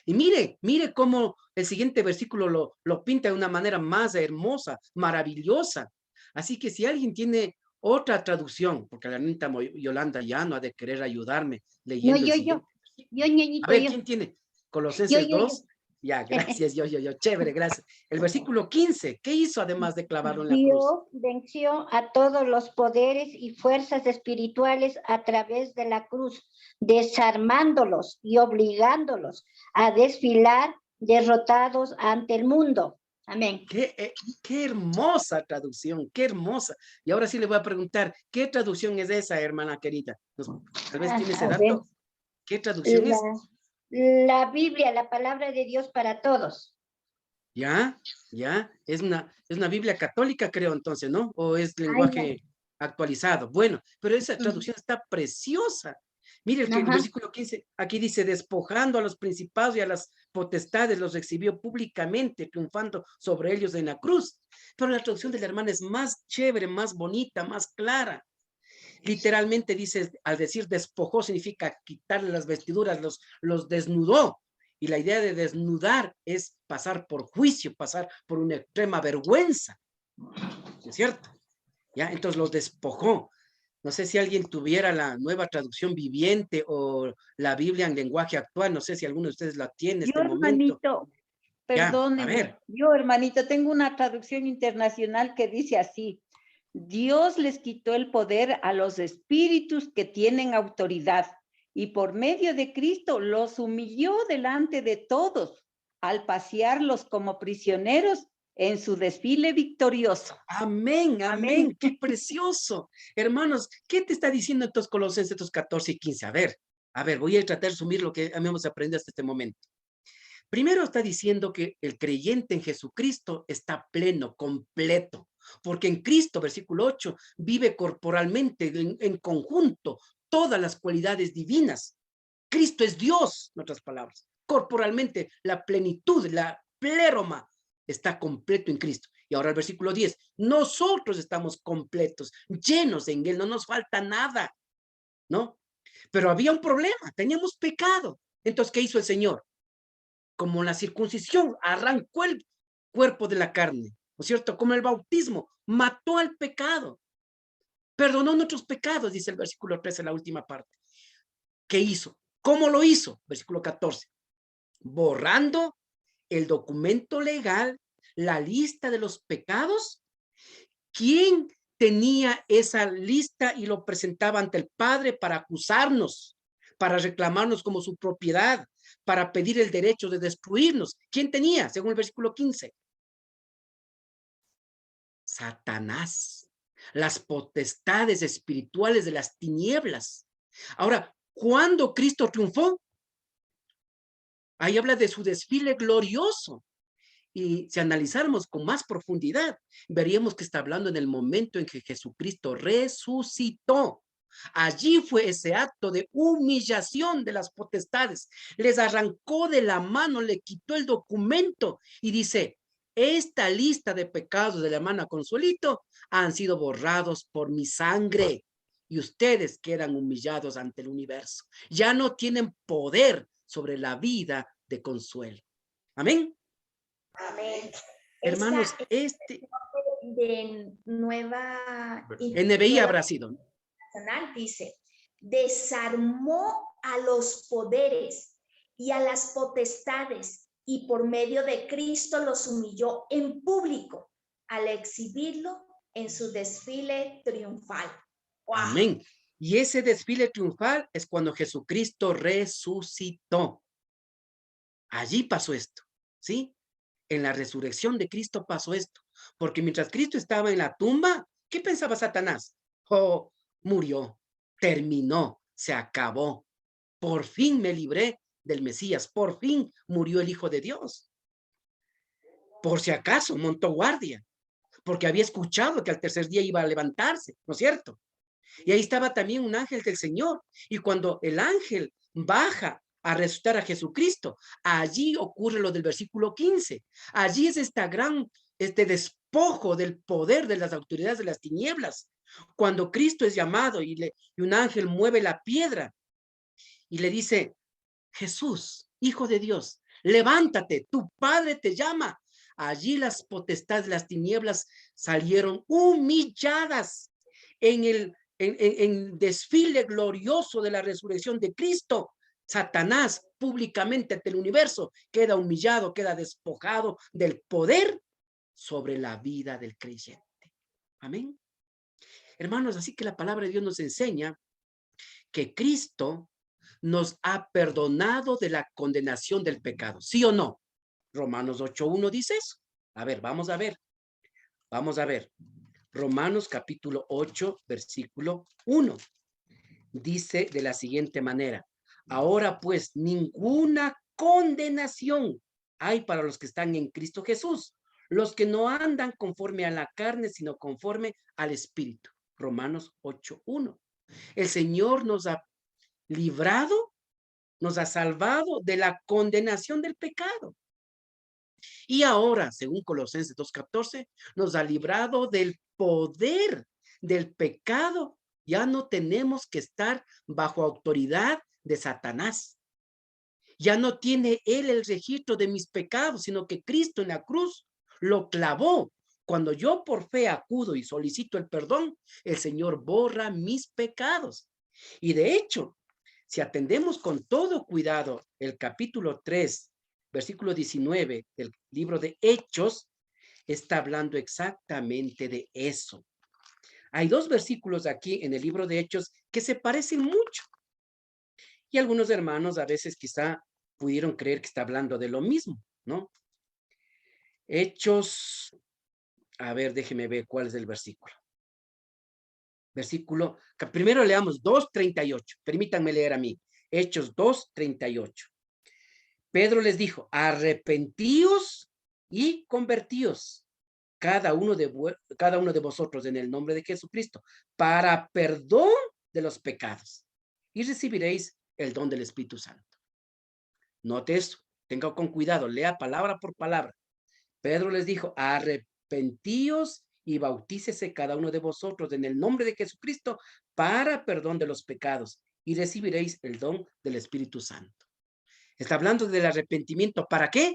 [SPEAKER 2] Y mire cómo el siguiente versículo lo pinta de una manera más hermosa, maravillosa. Así que si alguien tiene otra traducción, porque la niña Yolanda ya no ha de querer ayudarme
[SPEAKER 3] No,
[SPEAKER 2] leyendo el
[SPEAKER 3] yo,
[SPEAKER 2] siguiente. A
[SPEAKER 3] ñeñito,
[SPEAKER 2] ver,
[SPEAKER 3] yo.
[SPEAKER 2] ¿quién tiene? Colosenses
[SPEAKER 3] Yo.
[SPEAKER 2] 2. Ya, gracias, yo. Chévere, gracias. El versículo 15, ¿qué hizo además de clavarlo en la cruz?
[SPEAKER 3] Dios venció a todos los poderes y fuerzas espirituales a través de la cruz, desarmándolos y obligándolos a desfilar derrotados ante el mundo. Amén.
[SPEAKER 2] Qué hermosa traducción, qué hermosa. Y ahora sí le voy a preguntar, ¿qué traducción es esa, hermana querida? Tal vez tiene ese
[SPEAKER 3] A ver,
[SPEAKER 2] dato. ¿Qué traducción es?
[SPEAKER 3] la Biblia, la palabra de Dios para todos.
[SPEAKER 2] Ya, es una Biblia católica, creo, entonces, ¿no? ¿O es lenguaje actualizado? Bueno, pero esa traducción está preciosa. Mire, el
[SPEAKER 3] Ajá.
[SPEAKER 2] versículo 15, aquí dice, despojando a los principados y a las potestades, los exhibió públicamente, triunfando sobre ellos en la cruz. Pero la traducción de la hermana es más chévere, más bonita, más clara. Literalmente dice, al decir despojó, significa quitarle las vestiduras, los desnudó. Y la idea de desnudar es pasar por juicio, pasar por una extrema vergüenza. ¿No es cierto? ¿Ya? Entonces los despojó. No sé si alguien tuviera la nueva traducción viviente o la Biblia en lenguaje actual. No sé si alguno de ustedes la tiene en
[SPEAKER 6] Yo,
[SPEAKER 2] este momento.
[SPEAKER 6] hermanito,
[SPEAKER 2] Ya, a
[SPEAKER 6] perdóneme.
[SPEAKER 2] ver.
[SPEAKER 6] Yo, hermanito, tengo una traducción internacional que dice así: Dios les quitó el poder a los espíritus que tienen autoridad y por medio de Cristo los humilló delante de todos al pasearlos como prisioneros en su desfile victorioso.
[SPEAKER 2] Amén, amén,
[SPEAKER 6] Amén.
[SPEAKER 2] qué precioso. Hermanos, ¿qué te está diciendo estos Colosenses 14 y 15? A ver, voy a tratar de resumir lo que hemos aprendido hasta este momento. Primero está diciendo que el creyente en Jesucristo está pleno, completo, porque en Cristo, versículo 8, vive corporalmente, en conjunto, todas las cualidades divinas. Cristo es Dios, en otras palabras. Corporalmente, la plenitud, la pleroma, está completo en Cristo. Y ahora el versículo 10, nosotros estamos completos, llenos en Él, no nos falta nada, ¿no? Pero había un problema, teníamos pecado. Entonces, ¿qué hizo el Señor? Como la circuncisión, arrancó el cuerpo de la carne, ¿no es cierto? Como el bautismo, mató al pecado, perdonó nuestros pecados, dice el versículo 13, la última parte. ¿Qué hizo? ¿Cómo lo hizo? Versículo 14, borrando el documento legal, la lista de los pecados. ¿Quién tenía esa lista y lo presentaba ante el Padre para acusarnos, para reclamarnos como su propiedad, para pedir el derecho de destruirnos? ¿Quién tenía? Según el versículo 15. Satanás, las potestades espirituales de las tinieblas. Ahora, ¿cuándo Cristo triunfó? Ahí habla de su desfile glorioso. Y si analizáramos con más profundidad, veríamos que está hablando en el momento en que Jesucristo resucitó. Allí fue ese acto de humillación de las potestades. Les arrancó de la mano, le quitó el documento y dice, esta lista de pecados de la hermana Consuelito han sido borrados por mi sangre y ustedes quedan humillados ante el universo. Ya no tienen poder sobre la vida de Consuelo. Amén.
[SPEAKER 7] Amén.
[SPEAKER 2] Hermanos,
[SPEAKER 7] De nueva
[SPEAKER 2] NBI habrá sido.
[SPEAKER 7] Nacional dice, desarmó a los poderes y a las potestades y por medio de Cristo los humilló en público al exhibirlo en su desfile triunfal. ¡Wow!
[SPEAKER 2] Amén. Y ese desfile triunfal es cuando Jesucristo resucitó. Allí pasó esto, ¿sí? En la resurrección de Cristo pasó esto, porque mientras Cristo estaba en la tumba, ¿qué pensaba Satanás? Oh, murió, terminó, se acabó. Por fin me libré del Mesías, por fin murió el Hijo de Dios. Por si acaso montó guardia, porque había escuchado que al tercer día iba a levantarse, ¿no es cierto? Y ahí estaba también un ángel del Señor. Y cuando el ángel baja a resucitar a Jesucristo, allí ocurre lo del versículo 15. Allí es este despojo del poder de las autoridades de las tinieblas. Cuando Cristo es llamado y un ángel mueve la piedra y le dice, Jesús, hijo de Dios, levántate, tu Padre te llama. Allí las potestades de las tinieblas salieron humilladas en el desfile glorioso de la resurrección de Cristo. Satanás públicamente ante el universo queda humillado, queda despojado del poder sobre la vida del creyente. Amén. Hermanos, así que la palabra de Dios nos enseña que Cristo nos ha perdonado de la condenación del pecado. ¿Sí o no? Romanos 8:1 dice eso. A ver, vamos a ver. Vamos a ver. Romanos capítulo 8, versículo 1. Dice de la siguiente manera: ahora pues ninguna condenación hay para los que están en Cristo Jesús, los que no andan conforme a la carne, sino conforme al Espíritu. Romanos 8:1. El Señor nos ha librado, nos ha salvado de la condenación del pecado. Y ahora, según Colosenses 2:14, nos ha librado del poder del pecado. Ya no tenemos que estar bajo autoridad de Satanás. Ya no tiene él el registro de mis pecados, sino que Cristo en la cruz lo clavó. Cuando yo por fe acudo y solicito el perdón, el Señor borra mis pecados. Y de hecho, si atendemos con todo cuidado el capítulo 3, versículo 19 del libro de Hechos, está hablando exactamente de eso. Hay dos versículos aquí en el libro de Hechos que se parecen mucho. Y algunos hermanos a veces quizá pudieron creer que está hablando de lo mismo, ¿no? Hechos, a ver, déjeme ver cuál es el versículo. Versículo, primero leamos 2:38. Permítanme leer a mí. Hechos 2:38. Pedro les dijo: arrepentíos y convertíos, cada uno de vosotros en el nombre de Jesucristo, para perdón de los pecados, y recibiréis el don del Espíritu Santo. Note eso, tenga con cuidado, lea palabra por palabra. Pedro les dijo: arrepentíos y bautícese cada uno de vosotros en el nombre de Jesucristo para perdón de los pecados, y recibiréis el don del Espíritu Santo. Está hablando del arrepentimiento. ¿Para qué?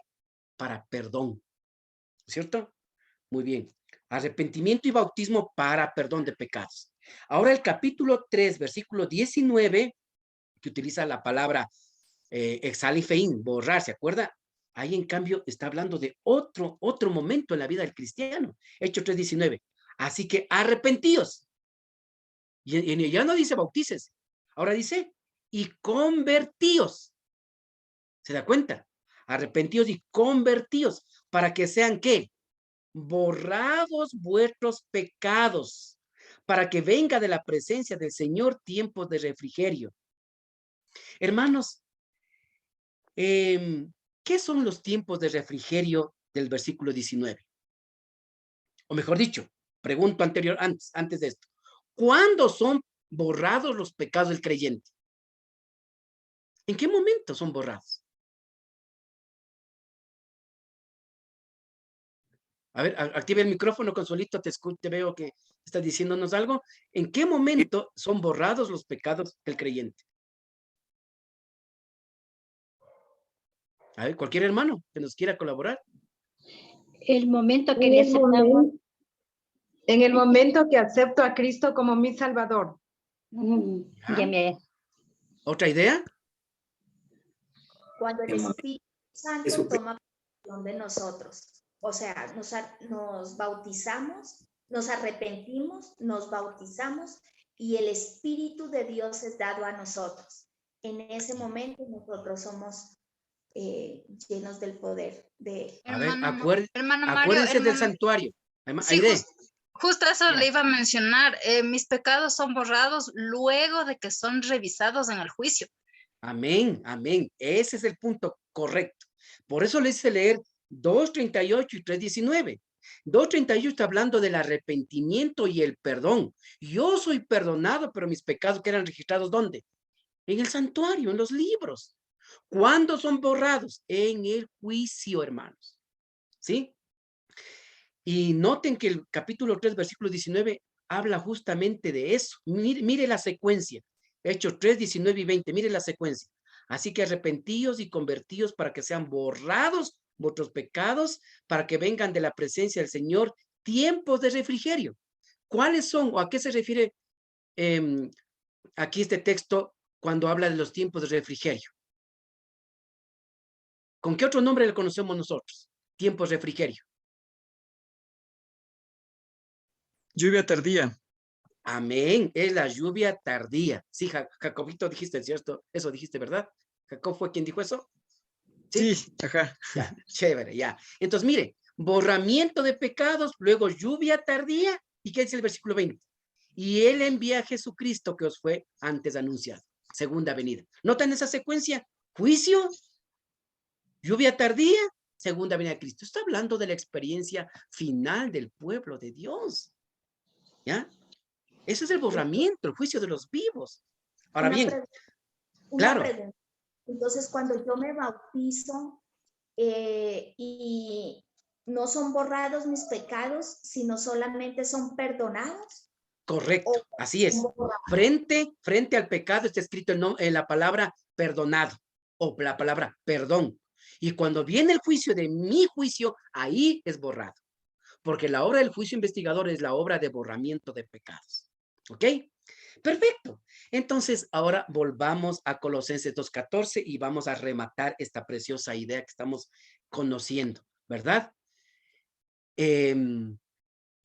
[SPEAKER 2] Para perdón. ¿Cierto? Muy bien. Arrepentimiento y bautismo para perdón de pecados. Ahora el capítulo 3, versículo 19, que utiliza la palabra exalifeín, borrar, ¿se acuerda? Ahí en cambio está hablando de otro momento en la vida del cristiano. Hechos 3:19. Así que arrepentíos. Y ya no dice bautices. Ahora dice, y convertíos. ¿Se da cuenta? Arrepentíos y convertíos, para que sean, ¿qué? Borrados vuestros pecados, para que venga de la presencia del Señor tiempos de refrigerio. Hermanos, ¿qué son los tiempos de refrigerio del versículo 19? O mejor dicho, pregunto antes de esto. ¿Cuándo son borrados los pecados del creyente? ¿En qué momento son borrados? A ver, activa el micrófono, Consuelito, te veo que estás diciéndonos algo. ¿En qué momento son borrados los pecados del creyente? A ver, cualquier hermano que nos quiera colaborar.
[SPEAKER 3] El momento que le aceptamos.
[SPEAKER 8] En el momento que acepto a Cristo como mi Salvador.
[SPEAKER 3] Ya me...
[SPEAKER 2] ¿Otra idea?
[SPEAKER 7] Cuando el Espíritu Santo toma posesión de nosotros. O sea, nos bautizamos, nos arrepentimos, nos bautizamos y el Espíritu de Dios es dado a nosotros. En ese momento nosotros somos llenos del poder de Él.
[SPEAKER 2] A ver,
[SPEAKER 9] hermano Mario,
[SPEAKER 2] acuérdense del santuario.
[SPEAKER 9] Sí, justo eso le iba a mencionar. Mis pecados son borrados luego de que son revisados en el juicio.
[SPEAKER 2] Amén, amén. Ese es el punto correcto. Por eso les hice leer 2:38 y 3:19. 2:38 está hablando del arrepentimiento y el perdón. Yo soy perdonado, pero mis pecados quedan registrados ¿dónde? En el santuario, en los libros. ¿Cuándo son borrados? En el juicio, hermanos. ¿Sí? Y noten que el capítulo 3, versículo 19, habla justamente de eso. Mire la secuencia. Hechos 3, 19 y 20. Mire la secuencia. Así que arrepentíos y convertíos para que sean borrados vuestros pecados, para que vengan de la presencia del Señor tiempos de refrigerio. ¿Cuáles son o a qué se refiere aquí este texto cuando habla de los tiempos de refrigerio? ¿Con qué otro nombre le conocemos nosotros? Tiempos de refrigerio.
[SPEAKER 10] Lluvia tardía.
[SPEAKER 2] Amén, es la lluvia tardía. Sí, Jacobito dijiste, ¿cierto? Eso dijiste, ¿verdad? ¿Jacob fue quien dijo eso?
[SPEAKER 10] Sí, ajá.
[SPEAKER 2] Ya, chévere, ya. Entonces, mire, borramiento de pecados, luego lluvia tardía. ¿Y qué dice el versículo 20? Y él envía a Jesucristo que os fue antes anunciado. Segunda venida. ¿Notan esa secuencia? Juicio, lluvia tardía, segunda venida de Cristo. Está hablando de la experiencia final del pueblo de Dios. ¿Ya? Ese es el borramiento, el juicio de los vivos. Ahora bien, claro.
[SPEAKER 7] Pregunta. Entonces, cuando yo me bautizo y no son borrados mis pecados, sino solamente son perdonados.
[SPEAKER 2] Correcto, así es. Frente al pecado está escrito en la palabra perdonado o la palabra perdón. Y cuando viene el juicio de mi juicio, ahí es borrado. Porque la obra del juicio investigador es la obra de borramiento de pecados. ¿Ok? Perfecto. Entonces, ahora volvamos a Colosenses 2:14 y vamos a rematar esta preciosa idea que estamos conociendo, ¿verdad?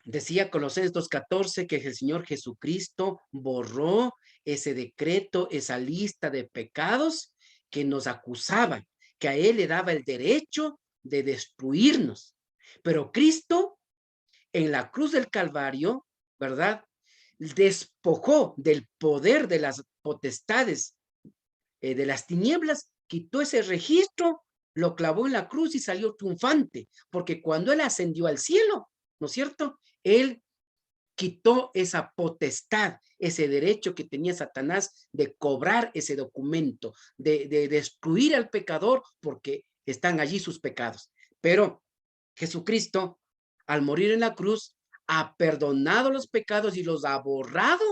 [SPEAKER 2] Decía Colosenses 2:14 que el Señor Jesucristo borró ese decreto, esa lista de pecados que nos acusaban, que a Él le daba el derecho de destruirnos. Pero Cristo, en la cruz del Calvario, ¿verdad?, despojó del poder de las potestades de las tinieblas, quitó ese registro, lo clavó en la cruz y salió triunfante, porque cuando Él ascendió al cielo, ¿no es cierto?, Él quitó esa potestad, ese derecho que tenía Satanás de cobrar ese documento, de destruir al pecador, porque están allí sus pecados. Pero Jesucristo, al morir en la cruz, ha perdonado los pecados y los ha borrado.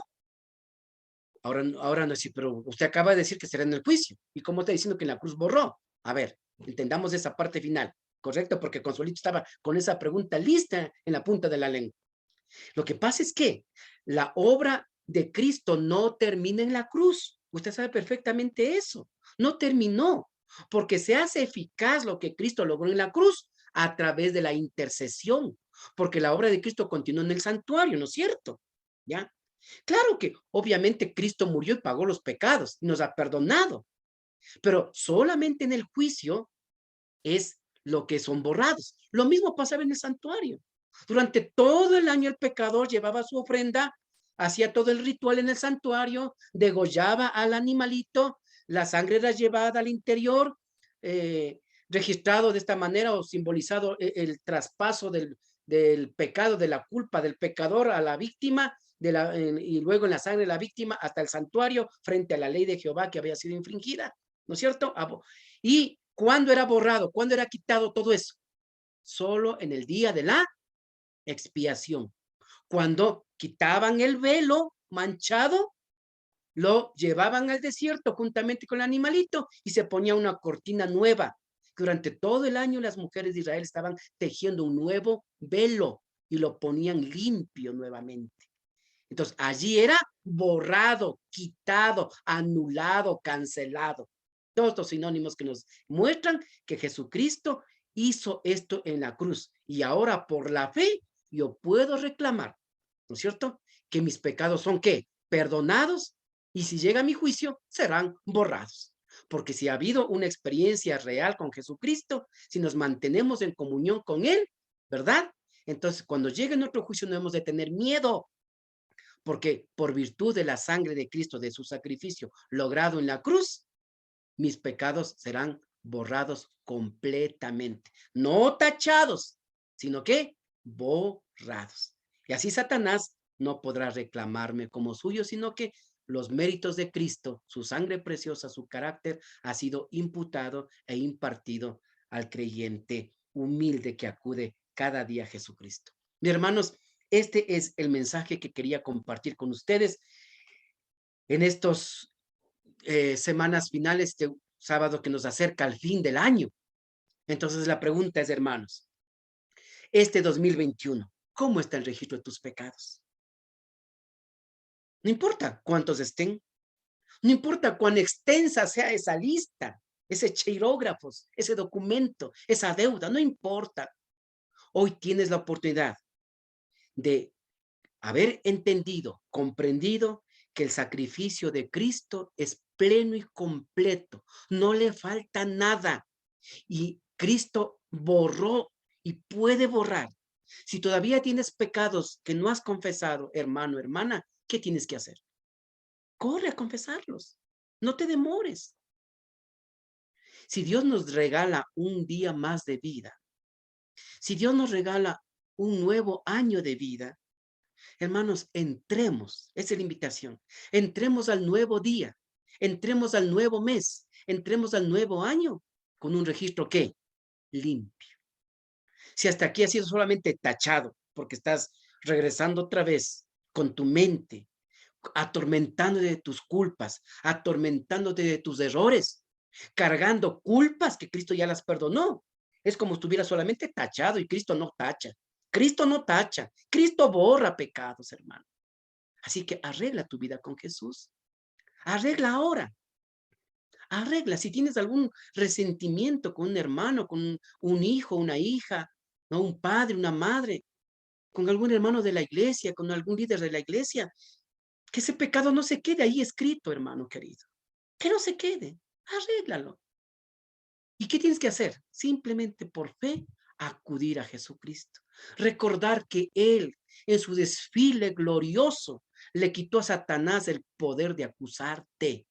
[SPEAKER 2] Ahora no es así, pero usted acaba de decir que será en el juicio. ¿Y cómo está diciendo que en la cruz borró? A ver, entendamos esa parte final, ¿correcto? Porque Consuelito estaba con esa pregunta lista en la punta de la lengua. Lo que pasa es que la obra de Cristo no termina en la cruz. Usted sabe perfectamente eso. No terminó, porque se hace eficaz lo que Cristo logró en la cruz a través de la intercesión, porque la obra de Cristo continuó en el santuario, ¿no es cierto? ¿Ya? Claro que obviamente Cristo murió y pagó los pecados y nos ha perdonado, pero solamente en el juicio es lo que son borrados. Lo mismo pasaba en el santuario. Durante todo el año el pecador llevaba su ofrenda, hacía todo el ritual en el santuario, degollaba al animalito, la sangre era llevada al interior, registrado de esta manera o simbolizado el traspaso del pecado, de la culpa del pecador a la víctima, y luego en la sangre de la víctima hasta el santuario frente a la ley de Jehová que había sido infringida, ¿no es cierto? Y ¿cuándo era borrado? ¿Cuándo era quitado todo eso? Solo en el día de la expiación. Cuando quitaban el velo manchado, lo llevaban al desierto juntamente con el animalito y se ponía una cortina nueva. Durante todo el año las mujeres de Israel estaban tejiendo un nuevo velo y lo ponían limpio nuevamente. Entonces allí era borrado, quitado, anulado, cancelado. Todos estos sinónimos que nos muestran que Jesucristo hizo esto en la cruz. Y ahora por la fe yo puedo reclamar, ¿no es cierto?, que mis pecados son, ¿qué?, perdonados, y si llega mi juicio, serán borrados. Porque si ha habido una experiencia real con Jesucristo, si nos mantenemos en comunión con Él, ¿verdad? Entonces, cuando llegue nuestro juicio no hemos de tener miedo, porque por virtud de la sangre de Cristo, de su sacrificio logrado en la cruz, mis pecados serán borrados completamente. No tachados, sino que borrados. Y así Satanás no podrá reclamarme como suyo, sino que los méritos de Cristo, su sangre preciosa, su carácter, ha sido imputado e impartido al creyente humilde que acude cada día a Jesucristo. Mis hermanos, este es el mensaje que quería compartir con ustedes en estos semanas finales. sábado que nos acerca al fin del año. Entonces la pregunta es, hermanos, este 2021, ¿cómo está el registro de tus pecados? No importa cuántos estén, no importa cuán extensa sea esa lista, ese cheirógrafos, ese documento, esa deuda, no importa. Hoy tienes la oportunidad de haber entendido, comprendido que el sacrificio de Cristo es pleno y completo, no le falta nada. Y Cristo borró y puede borrar. Si todavía tienes pecados que no has confesado, hermano, hermana, ¿qué tienes que hacer? Corre a confesarlos. No te demores. Si Dios nos regala un día más de vida, si Dios nos regala un nuevo año de vida, hermanos, entremos, esa es la invitación, entremos al nuevo día, entremos al nuevo mes, entremos al nuevo año con un registro ¿qué? Limpio. Si hasta aquí ha sido solamente tachado, porque estás regresando otra vez con tu mente, atormentándote de tus culpas, atormentándote de tus errores, cargando culpas que Cristo ya las perdonó. Es como si estuviera solamente tachado y Cristo no tacha. Cristo no tacha. Cristo borra pecados, hermano. Así que arregla tu vida con Jesús. Arregla ahora. Arregla. Si tienes algún resentimiento con un hermano, con un hijo, una hija, ¿no? Un padre, una madre, con algún hermano de la iglesia, con algún líder de la iglesia, que ese pecado no se quede ahí escrito, hermano querido. Que no se quede. Arréglalo. ¿Y qué tienes que hacer? Simplemente por fe acudir a Jesucristo. Recordar que Él, en su desfile glorioso, le quitó a Satanás el poder de acusarte.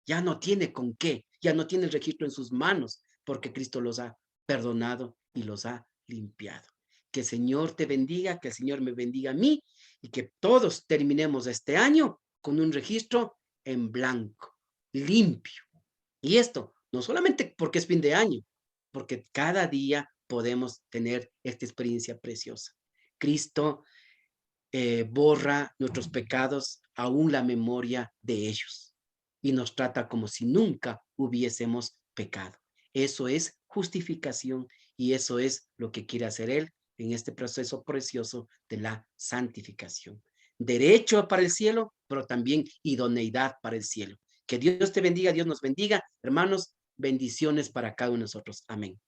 [SPEAKER 2] Ya no tiene con qué, ya no tiene el registro en sus manos, porque Cristo los ha perdonado y los ha limpiado. Que el Señor te bendiga, que el Señor me bendiga a mí y que todos terminemos este año con un registro en blanco, limpio. Y esto no solamente porque es fin de año, porque cada día podemos tener esta experiencia preciosa. Cristo borra nuestros pecados, aún la memoria de ellos, y nos trata como si nunca hubiésemos pecado. Eso es justificación y eso es lo que quiere hacer Él en este proceso precioso de la santificación. Derecho para el cielo, pero también idoneidad para el cielo. Que Dios te bendiga, Dios nos bendiga. Hermanos, bendiciones para cada uno de nosotros. Amén.